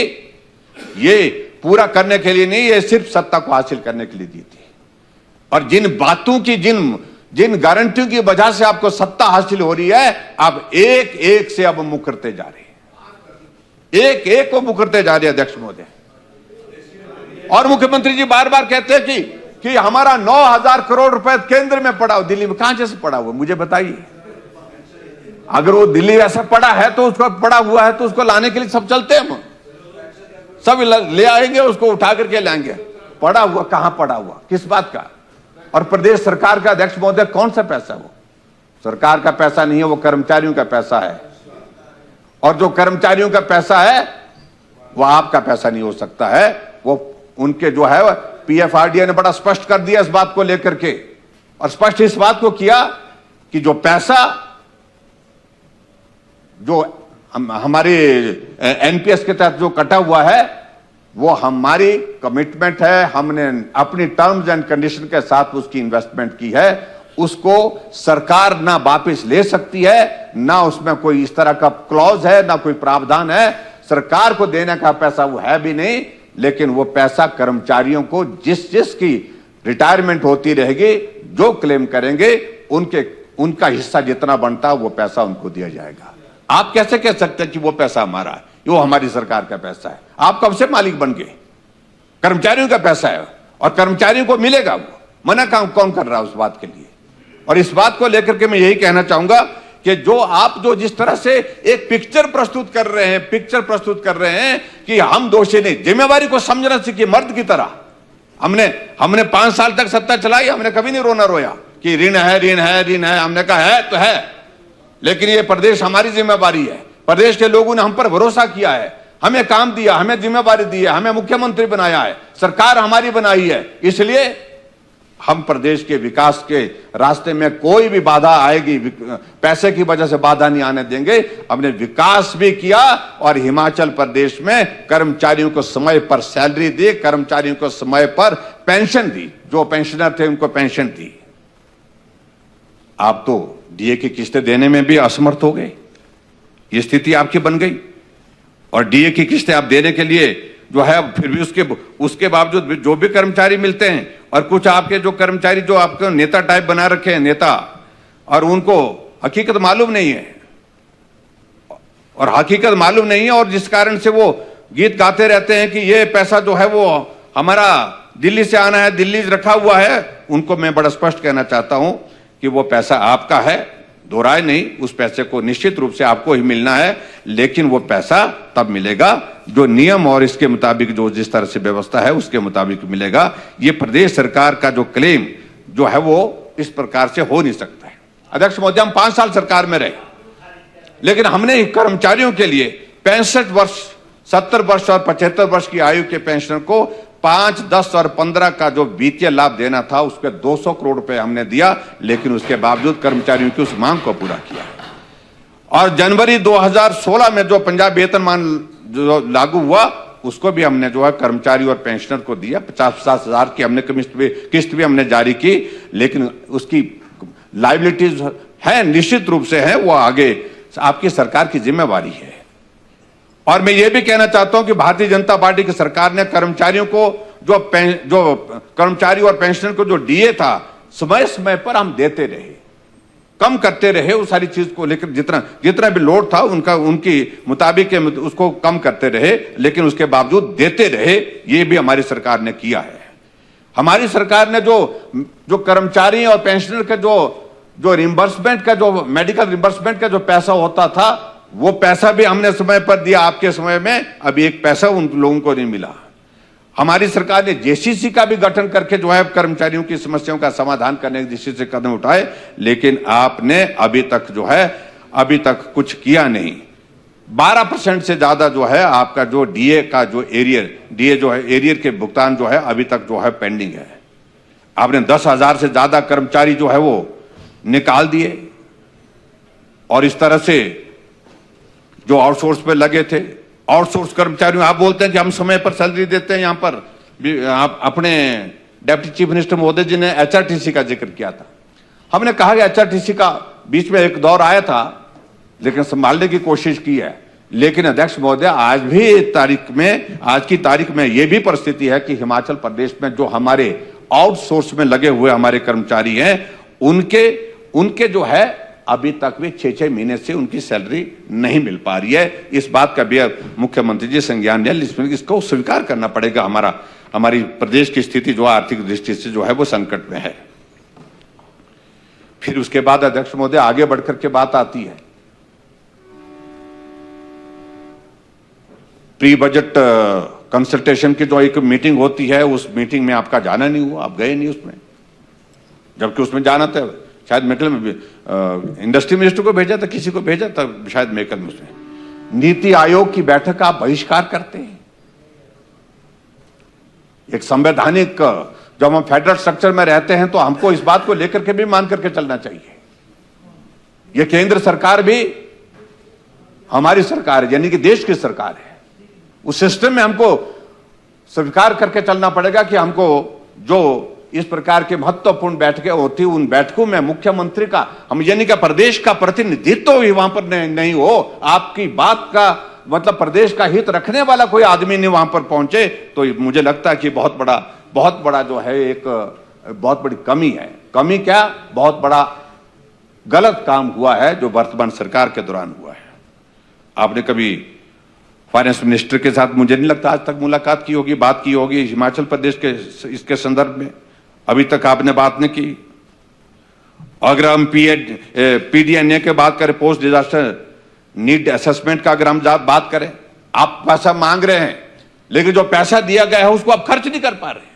ये पूरा करने के लिए नहीं, ये सिर्फ सत्ता को हासिल करने के लिए दी थी। और जिन बातों की, जिन गारंटियों की वजह से आपको सत्ता हासिल हो रही है, आप एक एक से अब मुकरते जा रहे हैं, एक एक को मुकरते जा रहे हैं अध्यक्ष महोदय। और मुख्यमंत्री जी बार बार कहते हैं कि हमारा 9,000 करोड़ रुपए केंद्र में पड़ा हो, दिल्ली में। कहां से पड़ा हुआ मुझे बताइए। अगर वो दिल्ली ऐसा पड़ा है तो उसको पड़ा हुआ है तो उसको लाने के लिए सब चलते हैं, हम सब ले आएंगे, उसको उठा करके लाएंगे। पड़ा हुआ कहां पड़ा हुआ, किस बात का? और प्रदेश सरकार का अध्यक्ष महोदय कौन सा पैसा? वो सरकार का पैसा नहीं है, वो कर्मचारियों का पैसा है। और जो कर्मचारियों का पैसा है वो आपका पैसा नहीं हो सकता है। वो उनके जो है पीएफआरडीए ने बड़ा स्पष्ट कर दिया इस बात को लेकर के, और स्पष्ट इस बात को किया कि जो पैसा जो हमारे एनपीएस के तहत जो कटा हुआ है वो हमारी कमिटमेंट है। हमने अपनी टर्म्स एंड कंडीशन के साथ उसकी इन्वेस्टमेंट की है। उसको सरकार ना वापस ले सकती है, ना उसमें कोई इस तरह का क्लॉज है, ना कोई प्रावधान है। सरकार को देने का पैसा वो है भी नहीं, लेकिन वो पैसा कर्मचारियों को जिसकी रिटायरमेंट होती रहेगी, जो क्लेम करेंगे उनका हिस्सा जितना बनता है वो पैसा उनको दिया जाएगा। आप कैसे कह सकते हैं कि वो पैसा हमारा है? वो हमारी सरकार का पैसा है। आप कब से मालिक बन गए? कर्मचारियों का पैसा है और कर्मचारियों को मिलेगा। वो मना कौन कर रहा है उस बात के लिए? और इस बात को लेकर के मैं यही कहना चाहूंगा कि जो जिस तरह से एक पिक्चर प्रस्तुत कर रहे हैं कि हम दोषी नहीं, जिम्मेवारी को समझना सीखिए मर्द की तरह। हमने 5 साल तक सत्ता चलाई, हमने कभी नहीं रोना रोया कि ऋण है। हमने कहा है तो है, लेकिन ये प्रदेश हमारी जिम्मेवारी है। प्रदेश के लोगों ने हम पर भरोसा किया है, हमें काम दिया, हमें जिम्मेवारी दी है, हमें मुख्यमंत्री बनाया है, सरकार हमारी बनाई है। इसलिए हम प्रदेश के विकास के रास्ते में कोई भी बाधा आएगी, पैसे की वजह से बाधा नहीं आने देंगे। हमने विकास भी किया और हिमाचल प्रदेश में कर्मचारियों को समय पर सैलरी दी, कर्मचारियों को समय पर पेंशन दी, जो पेंशनर थे उनको पेंशन दी। आप तो डीए की किस्तें देने में भी असमर्थ हो गए, ये स्थिति आपकी बन गई। और डीए की किस्तें आप देने के लिए जो है, फिर भी उसके बावजूद जो भी कर्मचारी मिलते हैं, और कुछ आपके जो कर्मचारी जो आपको नेता टाइप बना रखे हैं नेता, और उनको हकीकत मालूम नहीं है, और जिस कारण से वो गीत गाते रहते हैं कि ये पैसा जो है वो हमारा दिल्ली से आना है, दिल्ली रखा हुआ है। उनको मैं बड़ा स्पष्ट कहना चाहता हूं कि वो पैसा आपका है, दो राय नहीं। उस पैसे को निश्चित रूप से आपको ही मिलना है, लेकिन वो पैसा तब मिलेगा जो नियम और इसके मुताबिक जो जिस तरह से व्यवस्था है उसके मुताबिक मिलेगा। ये प्रदेश सरकार का जो क्लेम जो है वो इस प्रकार से हो नहीं सकता है। अध्यक्ष महोदय, हम 5 साल सरकार में रहे, लेकिन हमने कर्मचारियों के लिए 65 वर्ष, 70 वर्ष और 75 वर्ष की आयु के पेंशनर को 5, 10 और 15 का जो वित्तीय लाभ देना था, उस पर 200 करोड़ रुपए हमने दिया, लेकिन उसके बावजूद कर्मचारियों की उस मांग को पूरा किया। और जनवरी 2016 में जो पंजाब वेतनमान जो लागू हुआ, उसको भी हमने जो है कर्मचारी और पेंशनर को दिया। 50-50 हजार की हमने किस्त भी हमने जारी की, लेकिन उसकी लायबिलिटीज है, निश्चित रूप से है, वो आगे आपकी सरकार की जिम्मेवारी है। और मैं ये भी कहना चाहता हूं कि भारतीय जनता पार्टी की सरकार ने कर्मचारियों को जो कर्मचारी और पेंशनर को जो डीए था, समय समय पर हम देते रहे, कम करते रहे उस सारी चीज को लेकर, जितना भी लोड था उनकी मुताबिक उसको कम करते रहे, लेकिन उसके बावजूद देते रहे। ये भी हमारी सरकार ने किया है। हमारी सरकार ने जो कर्मचारी और पेंशनर का जो रिम्बर्समेंट का, जो मेडिकल रिम्बर्समेंट का जो पैसा होता था, वो पैसा भी हमने समय पर दिया। आपके समय में अभी एक पैसा उन लोगों को नहीं मिला। हमारी सरकार ने जेसीसी का भी गठन करके जो है कर्मचारियों की समस्याओं का समाधान करने की दिशा से कदम उठाए, लेकिन आपने अभी तक कुछ किया नहीं। 12% से ज्यादा जो है आपका जो डीए का जो एरियर के भुगतान जो है अभी तक जो है पेंडिंग है। आपने 10,000 से ज्यादा कर्मचारी जो है वो निकाल दिए, और इस तरह से जो आउटसोर्स पे लगे थे, आउटसोर्स कर्मचारियों, आप बोलते हैं कि हम समय पर सैलरी देते हैं। यहां पर आप अपने डिप्टी चीफ मिनिस्टर महोदय जी ने एचआरटीसी का जिक्र किया था। हमने कहा कि एचआरटीसी का बीच में एक दौर आया था, लेकिन संभालने की कोशिश की है। लेकिन अध्यक्ष महोदय, आज की तारीख में यह भी परिस्थिति है कि हिमाचल प्रदेश में जो हमारे आउटसोर्स में लगे हुए हमारे कर्मचारी हैं, उनके जो है अभी तक भी 6-6 महीने से उनकी सैलरी नहीं मिल पा रही है। इस बात का भी मुख्यमंत्री जी संज्ञान लिया, इसको स्वीकार करना पड़ेगा। हमारी प्रदेश की स्थिति जो आर्थिक दृष्टि से जो है वो संकट में है। फिर उसके बाद अध्यक्ष महोदय आगे बढ़कर के बात आती है प्री बजट कंसल्टेशन की जो एक मीटिंग होती है, उस मीटिंग में आपका जाना नहीं हुआ, आप गए नहीं उसमें, जबकि उसमें जाना था। शायद मेकल में इंडस्ट्री मिनिस्टर को भेजा था, किसी को भेजा था शायद मेकल में। उसमें नीति आयोग की बैठक का आप बहिष्कार करते हैं। एक संवैधानिक, जब हम फेडरल स्ट्रक्चर में रहते हैं तो हमको इस बात को लेकर के भी मान करके चलना चाहिए। यह केंद्र सरकार भी हमारी सरकार है, यानी कि देश की सरकार है। उस सिस्टम में हमको स्वीकार करके चलना पड़ेगा कि हमको जो इस प्रकार के महत्वपूर्ण बैठकें होती, उन बैठकों में मुख्यमंत्री का, हम यानी कि प्रदेश का प्रतिनिधित्व भी वहां पर नहीं हो, आपकी बात का मतलब प्रदेश का हित रखने वाला कोई आदमी नहीं वहां पर पहुंचे, तो मुझे लगता है कि बहुत बड़ा जो है एक बहुत बड़ी कमी है। कमी क्या, बहुत बड़ा गलत काम हुआ है जो वर्तमान सरकार के दौरान हुआ है। आपने कभी फाइनेंस मिनिस्टर के साथ मुझे नहीं लगता आज तक मुलाकात की होगी, बात की होगी हिमाचल प्रदेश के इसके संदर्भ में। अभी तक आपने बात नहीं की। अगर हम पीडीएनए के बात करें, पोस्ट डिजास्टर नीड असेसमेंट का अगर हम बात करें, आप पैसा मांग रहे हैं, लेकिन जो पैसा दिया गया है उसको आप खर्च नहीं कर पा रहे।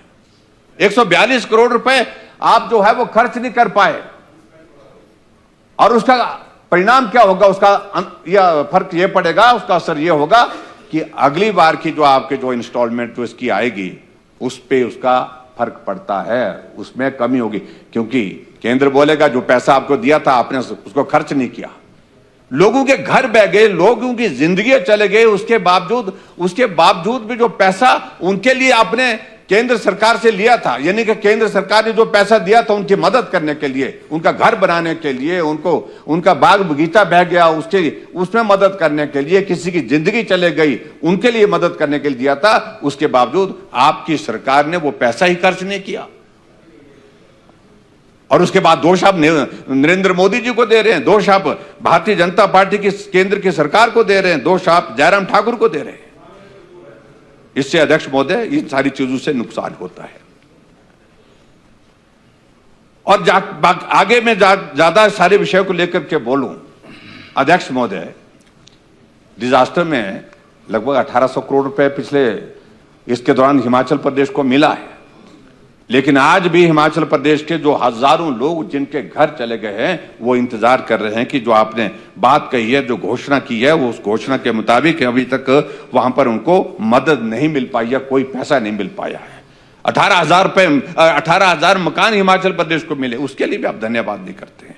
142 करोड़ रुपए आप जो है वो खर्च नहीं कर पाए, और उसका परिणाम क्या होगा, उसका फर्क ये पड़ेगा, उसका असर ये होगा कि अगली बार की जो आपके जो इंस्टॉलमेंट जो इसकी आएगी, उस पे उसका फर्क पड़ता है, उसमें कमी होगी। क्योंकि केंद्र बोलेगा जो पैसा आपको दिया था आपने उसको खर्च नहीं किया, लोगों के घर बह गए, लोगों की जिंदगी चले गए, उसके बावजूद भी जो पैसा उनके लिए आपने केंद्र सरकार से लिया था, यानी कि केंद्र सरकार ने जो पैसा दिया था उनकी मदद करने के लिए, उनका घर बनाने के लिए, उनका बाग बगीचा बह गया उसमें मदद करने के लिए, किसी की जिंदगी चले गई उनके लिए मदद करने के लिए दिया था, उसके बावजूद आपकी सरकार ने वो पैसा ही खर्च नहीं किया। और उसके बाद दोष आप नरेंद्र मोदी जी को दे रहे हैं, दोष आप भारतीय जनता पार्टी की केंद्र की सरकार को दे रहे हैं, दोष आप जयराम ठाकुर को दे रहे हैं। इससे अध्यक्ष महोदय इन सारी चीजों से नुकसान होता है। और आगे मैं ज्यादा सारे विषयों को लेकर के बोलूं, अध्यक्ष महोदय, डिजास्टर में लगभग 1800 करोड़ रुपए पिछले इसके दौरान हिमाचल प्रदेश को मिला है, लेकिन आज भी हिमाचल प्रदेश के जो हजारों लोग जिनके घर चले गए हैं वो इंतजार कर रहे हैं कि जो आपने बात कही है, जो घोषणा की है, वो उस घोषणा के मुताबिक अभी तक वहां पर उनको मदद नहीं मिल पाई है, कोई पैसा नहीं मिल पाया है। 18,000 मकान हिमाचल प्रदेश को मिले, उसके लिए भी आप धन्यवाद नहीं करते हैं।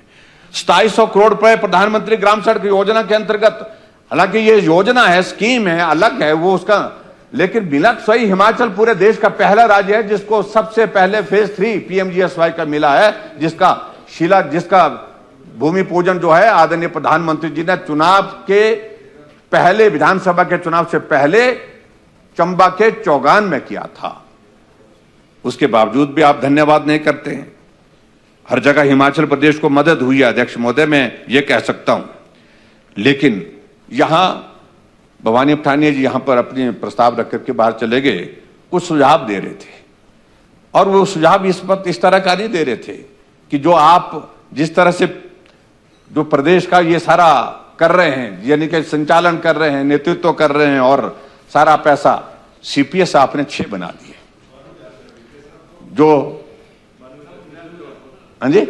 2700 करोड़ रुपए प्रधानमंत्री ग्राम सड़क योजना के अंतर्गत, हालांकि ये योजना है, स्कीम है, अलग है वो उसका, लेकिन बिना सही हिमाचल पूरे देश का पहला राज्य है जिसको सबसे पहले फेज 3 पीएमजीएसवाई का मिला है, जिसका भूमि पूजन जो है आदरणीय प्रधानमंत्री जी ने चुनाव के पहले, विधानसभा के चुनाव से पहले चंबा के चौगान में किया था। उसके बावजूद भी आप धन्यवाद नहीं करते हैं। हर जगह हिमाचल प्रदेश को मदद हुई है अध्यक्ष महोदय, मैं ये कह सकता हूं, लेकिन यहां भवानी पठानिया जी यहां पर अपने प्रस्ताव रख करके बाहर चले गए, कुछ सुझाव दे रहे थे, और वो सुझाव इस तरह का नहीं दे रहे थे कि जो आप जिस तरह से जो प्रदेश का ये सारा कर रहे हैं, यानी कि संचालन कर रहे हैं, नेतृत्व कर रहे हैं, और सारा पैसा सीपीएस आपने 6 बना दिए। जो हाँ जी,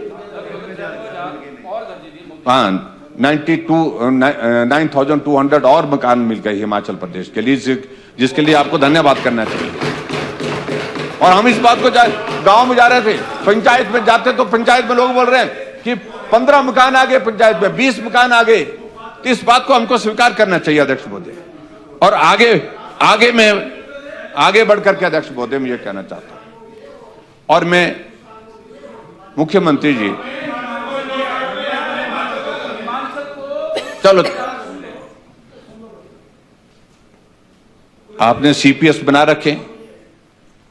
9,200 और मकान मिल गए हिमाचल प्रदेश के लिए, जिसके लिए आपको धन्यवाद करना चाहिए। और हम इस बात को गांव में जा रहे थे, पंचायत में जाते तो पंचायत में लोग बोल रहे हैं कि 15 मकान आ गए, पंचायत में 20 मकान आ गए। तो इस बात को हमको स्वीकार करना चाहिए अध्यक्ष महोदय। और आगे बढ़कर के अध्यक्ष महोदय मैं ये कहना चाहता हूं, और मैं मुख्यमंत्री जी, चलो आपने सीपीएस बना रखे,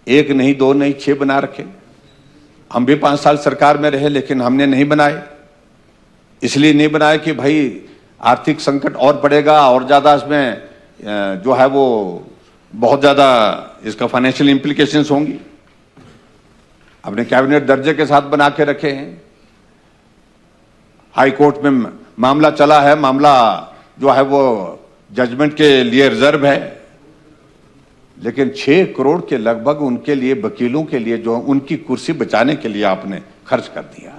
1 नहीं 2 नहीं 6 बना रखे। हम भी 5 साल सरकार में रहे, लेकिन हमने नहीं बनाए। इसलिए नहीं बनाए कि भाई आर्थिक संकट और बढ़ेगा और ज्यादा इसमें जो है वो बहुत ज्यादा इसका फाइनेंशियल इंप्लीकेशंस होंगी। अपने कैबिनेट दर्जे के साथ बना के रखे हैं। हाई कोर्ट में मामला चला है, मामला जो है वो जजमेंट के लिए रिजर्व है, लेकिन 6 करोड़ के लगभग उनके लिए, वकीलों के लिए, जो उनकी कुर्सी बचाने के लिए आपने खर्च कर दिया।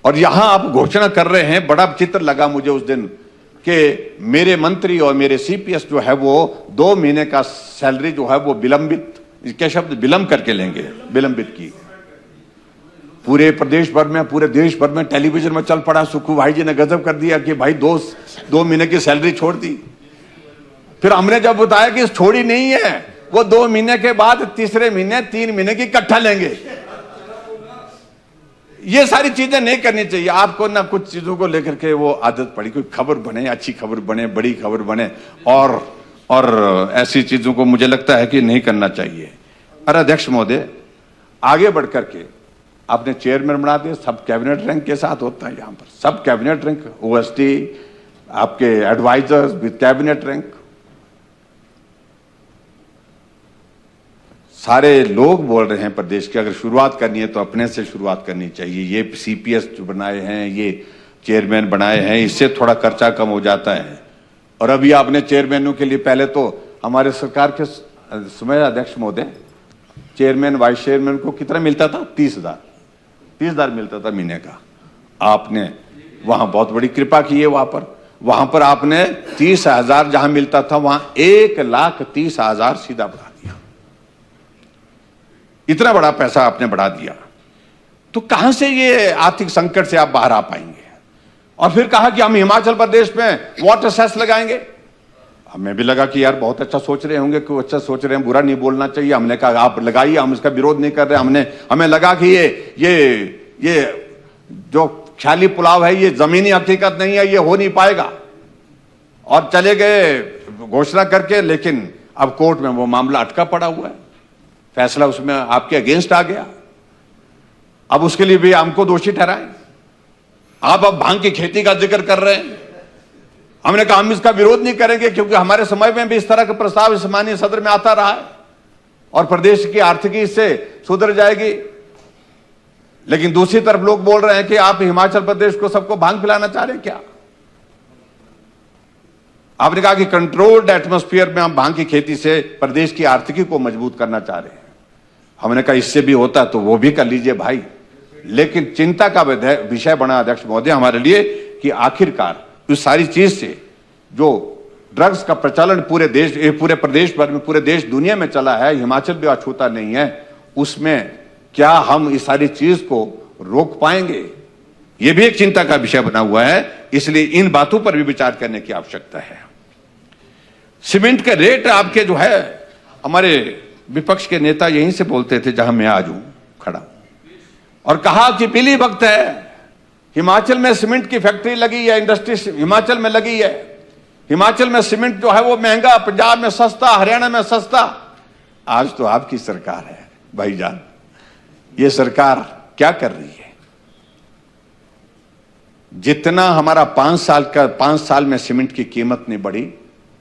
और यहां आप घोषणा कर रहे हैं, बड़ा चित्र लगा मुझे उस दिन कि मेरे मंत्री और मेरे सीपीएस जो है वो 2 महीने का सैलरी जो है वो विलंबित, इसके शब्द विलंब करके लेंगे, विलंबित की। पूरे प्रदेश भर में, पूरे देश भर में टेलीविजन में चल पड़ा। सुक्खू भाई जी ने गजब कर दिया कि भाई 2 महीने की सैलरी छोड़ दी। फिर हमने जब बताया कि छोड़ी नहीं है, वो 2 महीने के बाद तीसरे महीने 3 महीने की इकट्ठा लेंगे। ये सारी चीजें नहीं करनी चाहिए आपको ना। कुछ चीजों को लेकर के वो आदत पड़ी, कोई खबर बने, अच्छी खबर बने, बड़ी खबर बने, और ऐसी चीजों को मुझे लगता है कि नहीं करना चाहिए। और अध्यक्ष महोदय, आगे बढ़कर के आपने चेयरमैन बना दिया, सब कैबिनेट रैंक के साथ होता है। यहां पर सब कैबिनेट रैंक, ओएसडी, आपके एडवाइजर्स विद कैबिनेट रैंक, सारे लोग बोल रहे हैं प्रदेश के, अगर शुरुआत करनी है तो अपने से शुरुआत करनी चाहिए। ये सीपीएस जो बनाए हैं, ये चेयरमैन बनाए हैं, इससे थोड़ा खर्चा कम हो जाता है। और अभी आपने चेयरमैनों के लिए, पहले तो हमारे सरकार के समय अध्यक्ष महोदय, चेयरमैन वाइस चेयरमैन को कितना मिलता था? 30,000 मिलता था महीने का। आपने वहां बहुत बड़ी कृपा की है। वहां पर आपने 30,000 जहां मिलता था, वहां 1,30,000 सीधा बढ़ा दिया। इतना बड़ा पैसा आपने बढ़ा दिया, तो कहां से ये आर्थिक संकट से आप बाहर आ पाएंगे? और फिर कहा कि हम हिमाचल प्रदेश में वाटर सेस लगाएंगे। हमें भी लगा कि यार बहुत अच्छा सोच रहे होंगे, क्यों अच्छा सोच रहे हैं, बुरा नहीं बोलना चाहिए। हमने कहा आप लगाइए, हम इसका विरोध नहीं कर रहे। हमें लगा कि ये जो ख्याली पुलाव है, ये जमीनी हकीकत नहीं है, ये हो नहीं पाएगा। और चले गए घोषणा करके, लेकिन अब कोर्ट में वो मामला अटका पड़ा हुआ है, फैसला उसमें आपके अगेंस्ट आ गया। अब उसके लिए भी हमको दोषी ठहराएं। आप अब भांग की खेती का जिक्र कर रहे हैं। हमने कहा हम इसका विरोध नहीं करेंगे, क्योंकि हमारे समय में भी इस तरह का प्रस्ताव इस माननीय सदन में आता रहा है, और प्रदेश की आर्थिकी इससे सुधर जाएगी। लेकिन दूसरी तरफ लोग बोल रहे हैं कि आप हिमाचल प्रदेश को सबको भांग पिलाना चाह रहे हैं क्या? आपने कहा कि कंट्रोल्ड एटमॉस्फेयर में हम भांग की खेती से प्रदेश की आर्थिकी को मजबूत करना चाह रहे हैं। हमने कहा इससे भी होता तो वो भी कर लीजिए भाई। लेकिन चिंता का विषय बना अध्यक्ष महोदय हमारे लिए कि आखिरकार इस सारी चीज से जो ड्रग्स का प्रचलन पूरे प्रदेश भर में, पूरे देश दुनिया में चला है, हिमाचल भी अछूता नहीं है, उसमें क्या हम इस सारी चीज को रोक पाएंगे? ये भी एक चिंता का विषय बना हुआ है। इसलिए इन बातों पर भी विचार करने की आवश्यकता है। सीमेंट के रेट आपके जो है, हमारे विपक्ष के नेता यहीं से बोलते थे जहां मैं आज हूं खड़ा, और कहा कि पीली वक्त है, हिमाचल में सीमेंट की फैक्ट्री लगी है, इंडस्ट्री हिमाचल में लगी है, हिमाचल में सीमेंट जो है वो महंगा, पंजाब में सस्ता, हरियाणा में सस्ता। आज तो आपकी सरकार है भाईजान, ये सरकार क्या कर रही है? जितना हमारा 5 साल में सीमेंट की कीमत नहीं बढ़ी,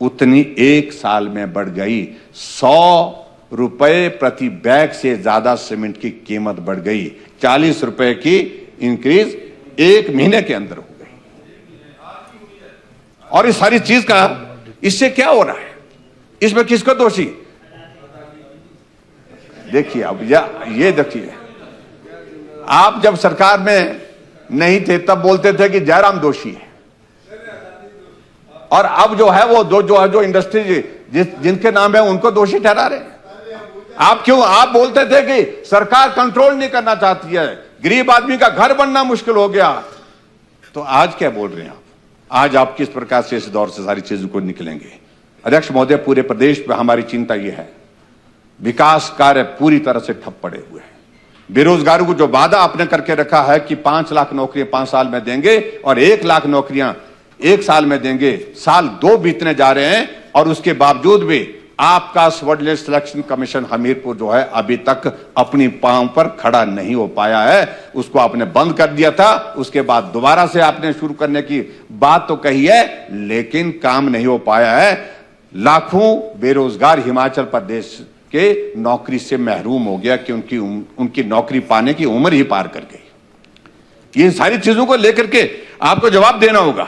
उतनी 1 साल में बढ़ गई। 100 रुपए प्रति बैग से ज्यादा सीमेंट की कीमत बढ़ गई। 40 रुपए की इंक्रीज 1 महीने के अंदर हो गई। और इस सारी चीज का इससे क्या हो रहा है, इसमें किसको दोषी? देखिए अब ये देखिए, आप जब सरकार में नहीं थे तब बोलते थे कि जयराम दोषी है, और अब जो है वो जो इंडस्ट्री जिनके नाम है उनको दोषी ठहरा रहे हैं। आप बोलते थे कि सरकार कंट्रोल नहीं करना चाहती है, गरीब आदमी का घर बनना मुश्किल हो गया, तो आज क्या बोल रहे हैं आप? आज आप किस प्रकार से इस दौर से सारी चीजों को निकलेंगे? अध्यक्ष महोदय, पूरे प्रदेश में हमारी चिंता यह है, विकास कार्य पूरी तरह से ठप पड़े हुए हैं। बेरोजगारों को जो वादा आपने करके रखा है कि 5 लाख नौकरियां 5 साल में देंगे और 1 लाख नौकरियां 1 साल में देंगे, साल 2 बीतने जा रहे हैं और उसके बावजूद भी आपका सबऑर्डिनेट सिलेक्शन कमीशन हमीरपुर जो है अभी तक अपनी पांव पर खड़ा नहीं हो पाया है। उसको आपने बंद कर दिया था, उसके बाद दोबारा से आपने शुरू करने की बात तो कही है, लेकिन काम नहीं हो पाया है। लाखों बेरोजगार हिमाचल प्रदेश के नौकरी से महरूम हो गया कि उनकी नौकरी पाने की उम्र ही पार कर गई। ये सारी चीजों को लेकर के आपको जवाब देना होगा।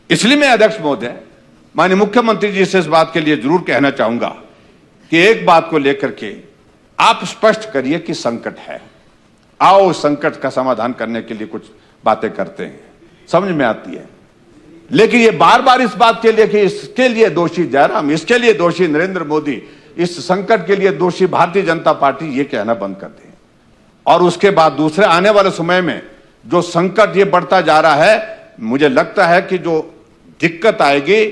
इसलिए मैं अध्यक्ष महोदय माननीय मुख्यमंत्री जी से इस बात के लिए जरूर कहना चाहूंगा कि एक बात को लेकर के आप स्पष्ट करिए कि संकट है, आओ संकट का समाधान करने के लिए कुछ बातें करते हैं, समझ में आती है। लेकिन ये बार बार इस बात के लिए कि इसके लिए दोषी जयराम, इसके लिए दोषी नरेंद्र मोदी, इस संकट के लिए दोषी भारतीय जनता पार्टी, ये कहना बंद कर दें। और उसके बाद दूसरे आने वाले समय में जो संकट ये बढ़ता जा रहा है, मुझे लगता है कि जो दिक्कत आएगी,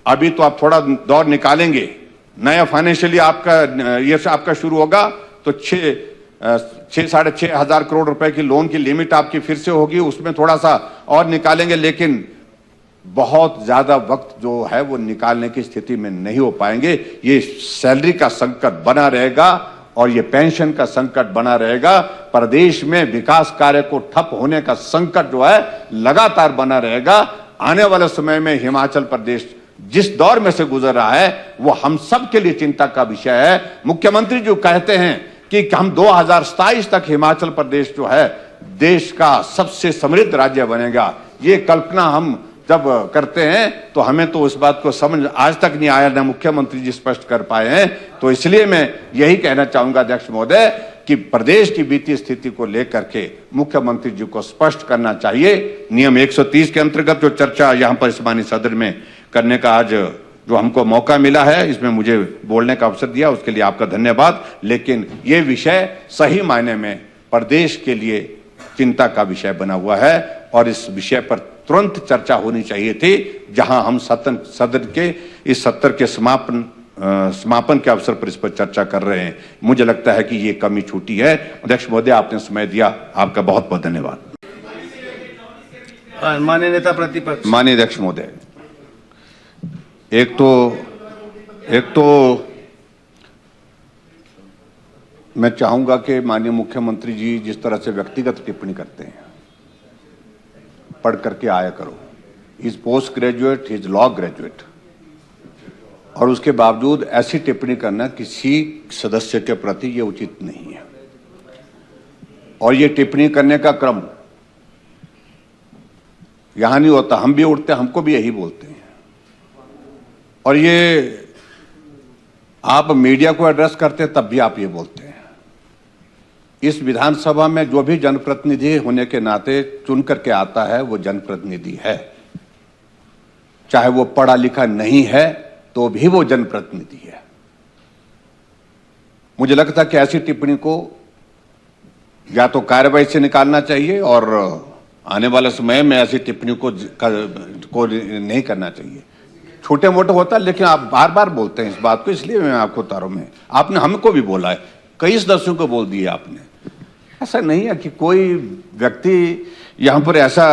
अभी तो आप थोड़ा दौर निकालेंगे, नया फाइनेंशियली आपका ये आपका शुरू होगा तो 6-6.5 हजार करोड़ रुपए की लोन की लिमिट आपकी फिर से होगी, उसमें थोड़ा सा और निकालेंगे, लेकिन बहुत ज्यादा वक्त जो है वो निकालने की स्थिति में नहीं हो पाएंगे। ये सैलरी का संकट बना रहेगा और ये पेंशन का संकट बना रहेगा। प्रदेश में विकास कार्य को ठप होने का संकट जो है लगातार बना रहेगा। आने वाले समय में हिमाचल प्रदेश जिस दौर में से गुजर रहा है वो हम सब के लिए चिंता का विषय है। मुख्यमंत्री जो कहते हैं कि हम 2027 तक हिमाचल प्रदेश जो है देश का सबसे समृद्ध राज्य बनेगा, ये कल्पना हम जब करते हैं तो हमें तो उस बात को समझ आज तक नहीं आया, ना मुख्यमंत्री जी स्पष्ट कर पाए हैं। तो इसलिए मैं यही कहना चाहूंगा अध्यक्ष महोदय कि प्रदेश की वित्तीय स्थिति को लेकर के मुख्यमंत्री जी को स्पष्ट करना चाहिए। नियम 130 के अंतर्गत जो चर्चा यहां पर इस माननीय सदन में करने का आज जो हमको मौका मिला है, इसमें मुझे बोलने का अवसर दिया, उसके लिए आपका धन्यवाद। लेकिन ये विषय सही मायने में प्रदेश के लिए चिंता का विषय बना हुआ है और इस विषय पर तुरंत चर्चा होनी चाहिए थी। जहां हम सदन के इस सत्र के समापन के अवसर पर इस पर चर्चा कर रहे हैं, मुझे लगता है कि ये कमी छूटी है। अध्यक्ष महोदय, आपने समय दिया, आपका बहुत बहुत धन्यवाद। माननीय नेता प्रतिपक्ष। माननीय अध्यक्ष महोदय, एक तो मैं चाहूंगा कि माननीय मुख्यमंत्री जी जिस तरह से व्यक्तिगत टिप्पणी करते हैं, पढ़ करके आया करो। Is post graduate, is law graduate, और उसके बावजूद ऐसी टिप्पणी करना किसी सदस्य के प्रति ये उचित नहीं है। और ये टिप्पणी करने का क्रम यहां नहीं होता, हम भी उठते, हमको भी यही बोलते हैं। और ये आप मीडिया को एड्रेस करते तब भी आप ये बोलते हैं। इस विधानसभा में जो भी जनप्रतिनिधि होने के नाते चुन करके आता है वो जनप्रतिनिधि है, चाहे वो पढ़ा लिखा नहीं है तो भी वो जनप्रतिनिधि है। मुझे लगता है कि ऐसी टिप्पणी को या तो कार्रवाई से निकालना चाहिए और आने वाले समय में ऐसी टिप्पणी को नहीं करना चाहिए। छोटे मोटे होता है, लेकिन आप बार बार बोलते हैं इस बात को, इसलिए मैं आपको उतारू में आपने हमको भी बोला है, कई सदस्यों को बोल दिया आपने। ऐसा नहीं है कि कोई व्यक्ति यहां पर ऐसा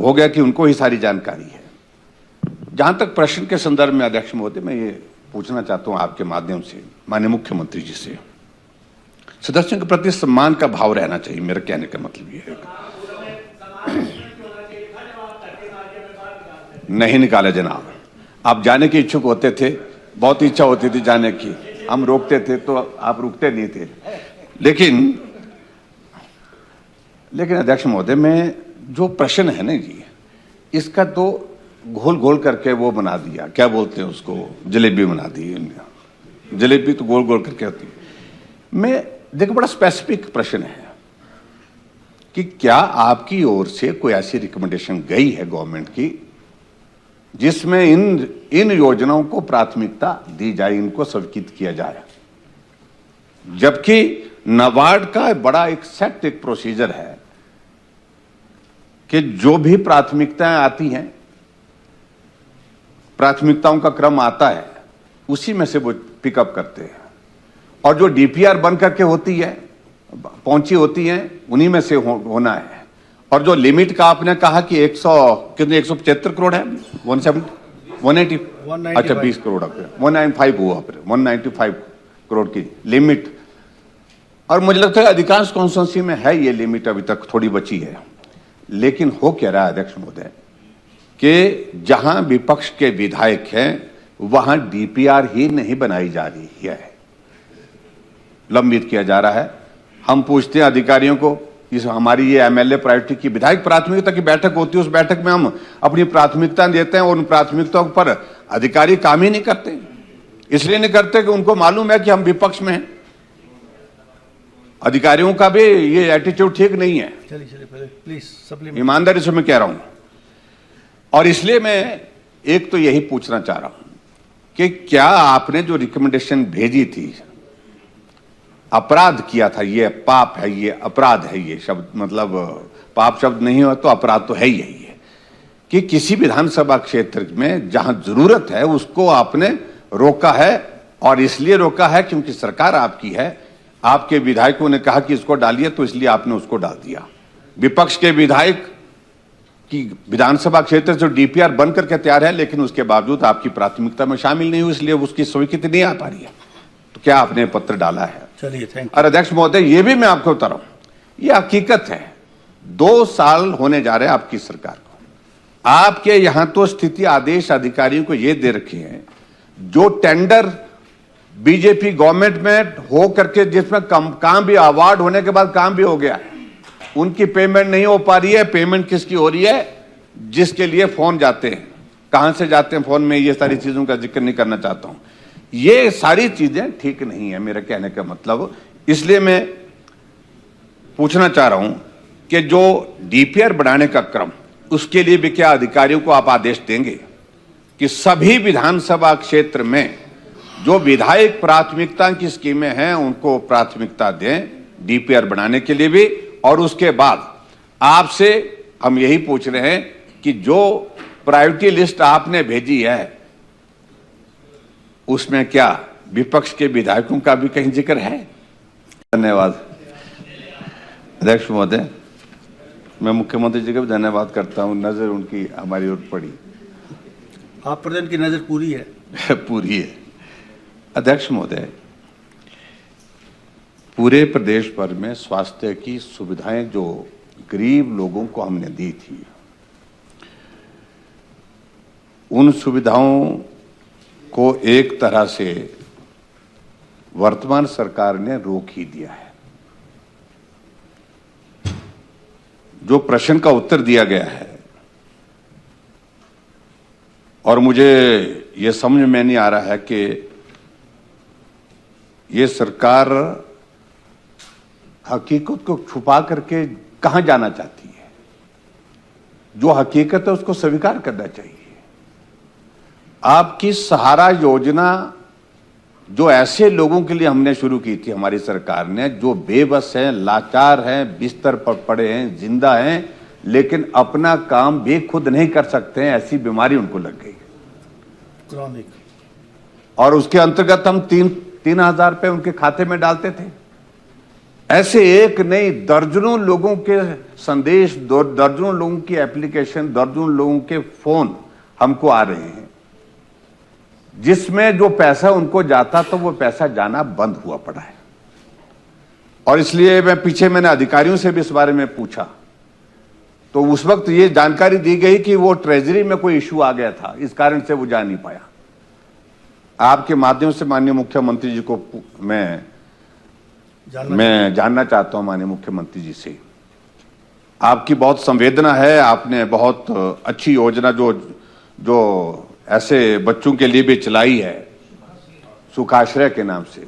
हो गया कि उनको ही सारी जानकारी है। जहां तक प्रश्न के संदर्भ में अध्यक्ष महोदय, मैं ये पूछना चाहता हूं आपके माध्यम से माननीय मुख्यमंत्री जी से, सदस्यों के प्रति सम्मान का भाव रहना चाहिए। मेरा कहने का मतलब ये है, नहीं निकाले जनाब। आप जाने के इच्छुक होते थे, बहुत इच्छा होती थी जाने की। हम रोकते थे तो आप रुकते नहीं थे। लेकिन अध्यक्ष महोदय, में जो प्रश्न है ना जी, इसका तो घोल घोल करके वो बना दिया, क्या बोलते हैं उसको, जलेबी बना दी। जलेबी तो गोल गोल करके होती है। मैं देखो, बड़ा स्पेसिफिक प्रश्न है कि क्या आपकी ओर से कोई ऐसी रिकमेंडेशन गई है गवर्नमेंट की जिसमें इन योजनाओं को प्राथमिकता दी जाए, इनको स्वीकृत किया जाए? जबकि नाबार्ड का बड़ा एक प्रोसीजर है कि जो भी प्राथमिकताएं आती हैं, प्राथमिकताओं का क्रम आता है, उसी में से वो पिकअप करते हैं, और जो डीपीआर बन करके होती है, पहुंची होती है, उन्हीं में से होना है। और जो लिमिट का आपने कहा कि 175 करोड़ है, 180 अच्छा 20 करोड़ 195 हुआ, फिर 195 करोड़ की लिमिट। और मुझे लगता है अधिकांश कॉन्स्टिट्यूंसी में है ये लिमिट, अभी तक थोड़ी बची है। लेकिन हो क्या रहा है अध्यक्ष महोदय कि जहां विपक्ष के विधायक हैं वहां डीपीआर ही नहीं बनाई जा रही है, लंबित किया जा रहा है। हम पूछते हैं अधिकारियों को, इस हमारी ये एमएलए प्रायोरिटी की विधायक प्राथमिकता की बैठक होती है, उस बैठक में हम अपनी प्राथमिकता देते हैं और उन प्राथमिकताओं पर अधिकारी काम ही नहीं करते। इसलिए नहीं करते कि उनको मालूम है कि हम विपक्ष में हैं। अधिकारियों का भी ये एटीट्यूड ठीक नहीं है। चलिए पहले प्लीज, ईमानदारी से मैं कह रहा हूं। और इसलिए मैं एक तो यही पूछना चाह रहा हूं कि क्या आपने जो रिकमेंडेशन भेजी थी, अपराध किया था, ये पाप है, ये अपराध है, ये शब्द मतलब पाप शब्द नहीं हो तो अपराध तो है ही है, कि किसी विधानसभा क्षेत्र में जहां जरूरत है उसको आपने रोका है। और इसलिए रोका है क्योंकि सरकार आपकी है, आपके विधायकों ने कहा कि इसको डालिए, तो इसलिए आपने उसको डाल दिया। विपक्ष के विधायक की विधानसभा क्षेत्र से डीपीआर बन करके तैयार है, लेकिन उसके बावजूद आपकी प्राथमिकता में शामिल नहीं हुई, इसलिए उसकी स्वीकृति नहीं आ पा रही है। तो क्या आपने पत्र डाला है? चलिए, थैंक यू। और अध्यक्ष महोदय, ये भी मैं आपको बता रहा हूं, ये हकीकत है। 2 साल होने जा रहे हैं आपकी सरकार को। आपके यहां तो स्थिति आदेश अधिकारियों को ये दे रखे हैं, जो टेंडर बीजेपी गवर्नमेंट में हो करके जिसमें काम भी, अवार्ड होने के बाद काम भी हो गया, उनकी पेमेंट नहीं हो पा रही है। पेमेंट किसकी हो रही है? जिसके लिए फोन जाते हैं। कहां से जाते हैं फोन में, ये सारी चीजों का जिक्र नहीं करना चाहता हूं। ये सारी चीजें ठीक नहीं है, मेरे कहने का मतलब। इसलिए मैं पूछना चाह रहा हूं कि जो डीपीआर बढ़ाने का क्रम, उसके लिए भी क्या अधिकारियों को आप आदेश देंगे कि सभी विधानसभा क्षेत्र में जो विधायक प्राथमिकता की स्कीमें हैं उनको प्राथमिकता दें, डीपीआर बनाने के लिए भी। और उसके बाद आपसे हम यही पूछ रहे हैं कि जो प्रायोरिटी लिस्ट आपने भेजी है उसमें क्या विपक्ष के विधायकों का भी कहीं जिक्र है? धन्यवाद अध्यक्ष महोदय। मैं मुख्यमंत्री जी का भी धन्यवाद करता हूं, नजर उनकी हमारी ओर पड़ी। आप प्रधान की नजर पूरी है। पूरी है अध्यक्ष महोदय। पूरे प्रदेश भर में स्वास्थ्य की सुविधाएं जो गरीब लोगों को हमने दी थी, उन सुविधाओं को एक तरह से वर्तमान सरकार ने रोक ही दिया है। जो प्रश्न का उत्तर दिया गया है, और मुझे यह समझ में नहीं आ रहा है कि ये सरकार हकीकत को छुपा करके कहां जाना चाहती है। जो हकीकत है उसको स्वीकार करना चाहिए। आपकी सहारा योजना जो ऐसे लोगों के लिए हमने शुरू की थी हमारी सरकार ने, जो बेबस हैं, लाचार हैं, बिस्तर पर पड़े हैं, जिंदा हैं, लेकिन अपना काम भी खुद नहीं कर सकते हैं, ऐसी बीमारी उनको लग गई क्रॉनिक। और उसके अंतर्गत हम 3,000 रुपए उनके खाते में डालते थे। ऐसे एक नहीं, दर्जनों लोगों के संदेश, दर्जनों लोगों की एप्लीकेशन, दर्जनों लोगों के फोन हमको आ रहे हैं, जिसमें जो पैसा उनको जाता तो वो पैसा जाना बंद हुआ पड़ा है। और इसलिए मैंने अधिकारियों से भी इस बारे में पूछा, तो उस वक्त ये जानकारी दी गई कि वो ट्रेजरी में कोई इश्यू आ गया था, इस कारण से वो जा नहीं पाया। आपके माध्यम से माननीय मुख्यमंत्री जी को मैं जानना चाहता हूं, माननीय मुख्यमंत्री जी से, आपकी बहुत संवेदना है, आपने बहुत अच्छी योजना जो ऐसे बच्चों के लिए भी चलाई है, सुखाश्रय के नाम से।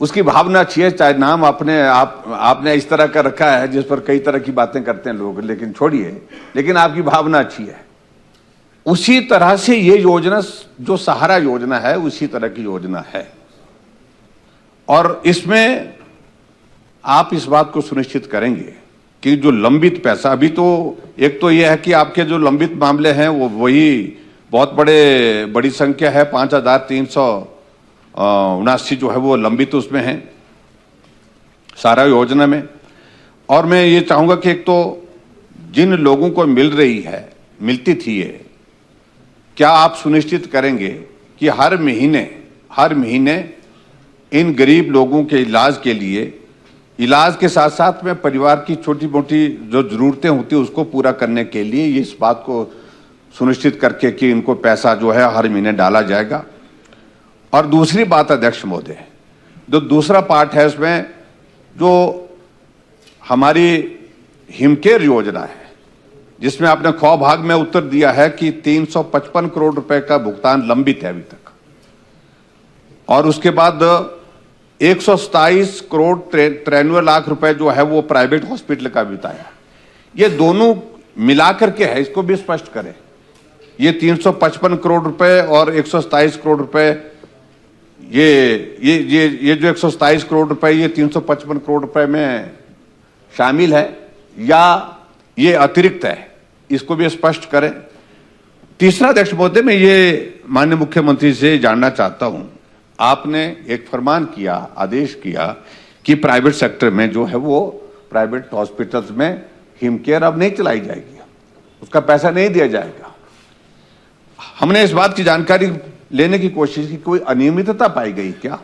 उसकी भावना अच्छी है, चाहे नाम आपने इस तरह का रखा है जिस पर कई तरह की बातें करते हैं लोग, लेकिन छोड़िए, लेकिन आपकी भावना अच्छी है। उसी तरह से ये योजना जो सहारा योजना है, उसी तरह की योजना है, और इसमें आप इस बात को सुनिश्चित करेंगे कि जो लंबित पैसा, अभी तो एक तो यह है कि आपके जो लंबित मामले हैं वो वही बहुत बड़ी संख्या है, 5379 जो है वो लंबित उसमें है सारा योजना में। और मैं ये चाहूंगा कि एक तो जिन लोगों को मिलती थी ये, क्या आप सुनिश्चित करेंगे कि हर महीने इन गरीब लोगों के इलाज के लिए, इलाज के साथ साथ में परिवार की छोटी मोटी जो जरूरतें होती है उसको पूरा करने के लिए ये इस बात को सुनिश्चित करके कि इनको पैसा जो है हर महीने डाला जाएगा। और दूसरी बात अध्यक्ष महोदय, जो दूसरा पार्ट है इसमें, जो हमारी हिमकेयर योजना है, जिसमें आपने ख भाग में उत्तर दिया है कि 355 करोड़ रुपए का भुगतान लंबित है अभी तक, और उसके बाद 127 करोड़ 93 लाख रुपए जो है वो प्राइवेट हॉस्पिटल का बताया। ये दोनों मिलाकर के है, इसको भी स्पष्ट करें। ये 355 करोड़ रुपए और 127 करोड़ रुपए, ये जो 127 करोड़ रुपए ये 355 करोड़ रुपए में शामिल है या ये अतिरिक्त है, इसको भी स्पष्ट करें। तीसरा अध्यक्ष महोदय, मैं ये माननीय मुख्यमंत्री से जानना चाहता हूं, आपने एक फरमान किया, आदेश किया कि प्राइवेट सेक्टर में जो है वो प्राइवेट हॉस्पिटल्स में हिमकेयर अब नहीं चलाई जाएगी, उसका पैसा नहीं दिया जाएगा। हमने इस बात की जानकारी लेने की कोशिश की, कोई अनियमितता पाई गई क्या?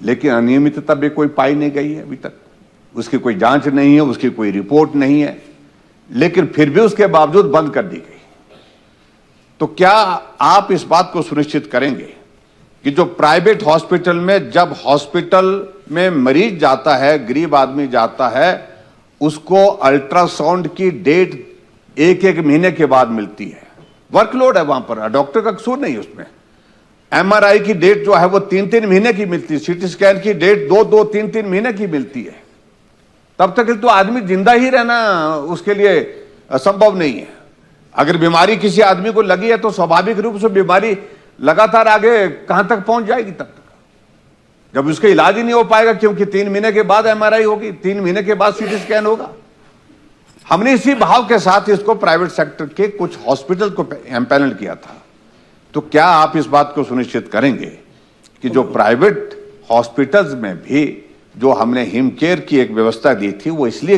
लेकिन अनियमितता भी कोई पाई नहीं गई है अभी तक, उसकी कोई जांच नहीं है, उसकी कोई रिपोर्ट नहीं है, लेकिन फिर भी उसके बावजूद बंद कर दी गई। तो क्या आप इस बात को सुनिश्चित करेंगे कि जो प्राइवेट हॉस्पिटल में, जब हॉस्पिटल में मरीज जाता है, गरीब आदमी जाता है, उसको अल्ट्रासाउंड की डेट एक महीने के बाद मिलती है, वर्कलोड है वहां पर, डॉक्टर का कसूर नहीं उसमें। एमआरआई की डेट जो है वो 3-3 महीने की मिलती है, सीटी स्कैन की डेट 2-2, 3-3 महीने की मिलती है। तब तक तो आदमी जिंदा ही रहना उसके लिए असंभव नहीं है। अगर बीमारी किसी आदमी को लगी है तो स्वाभाविक रूप से बीमारी लगातार आगे कहां तक पहुंच जाएगी, तब तक जब उसका इलाज ही नहीं हो पाएगा, क्योंकि 3 महीने के बाद एमआरआई होगी, 3 महीने के बाद सीटी स्कैन होगा। हमने इसी भाव के साथ इसको प्राइवेट सेक्टर के कुछ हॉस्पिटल को एम्पैनल किया था। तो क्या आप इस बात को सुनिश्चित करेंगे कि जो प्राइवेट हॉस्पिटल्स में भी जो हमने हिमकेयर की एक व्यवस्था दी थी, वो इसलिए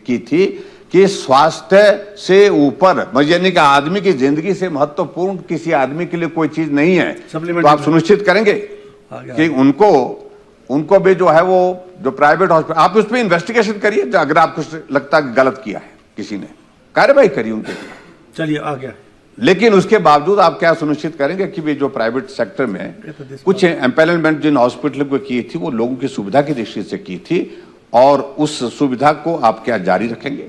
की थी कि स्वास्थ्य से ऊपर, यानी कि आदमी की जिंदगी से महत्वपूर्ण किसी आदमी के लिए कोई चीज नहीं है, तो आप सुनिश्चित करेंगे कि उनको भी जो है वो जो प्राइवेट हॉस्पिटल, आप उस पर इन्वेस्टिगेशन करिए, अगर आपको लगता है गलत किया है किसी ने, कार्रवाई करिए उनके लिए। चलिए आ गया। लेकिन उसके बावजूद आप क्या सुनिश्चित करेंगे कि वे जो प्राइवेट सेक्टर में कुछ एम्पैनलमेंट जिन हॉस्पिटल को की थी वो लोगों की सुविधा की दृष्टि से की थी, और उस सुविधा को आप क्या जारी रखेंगे?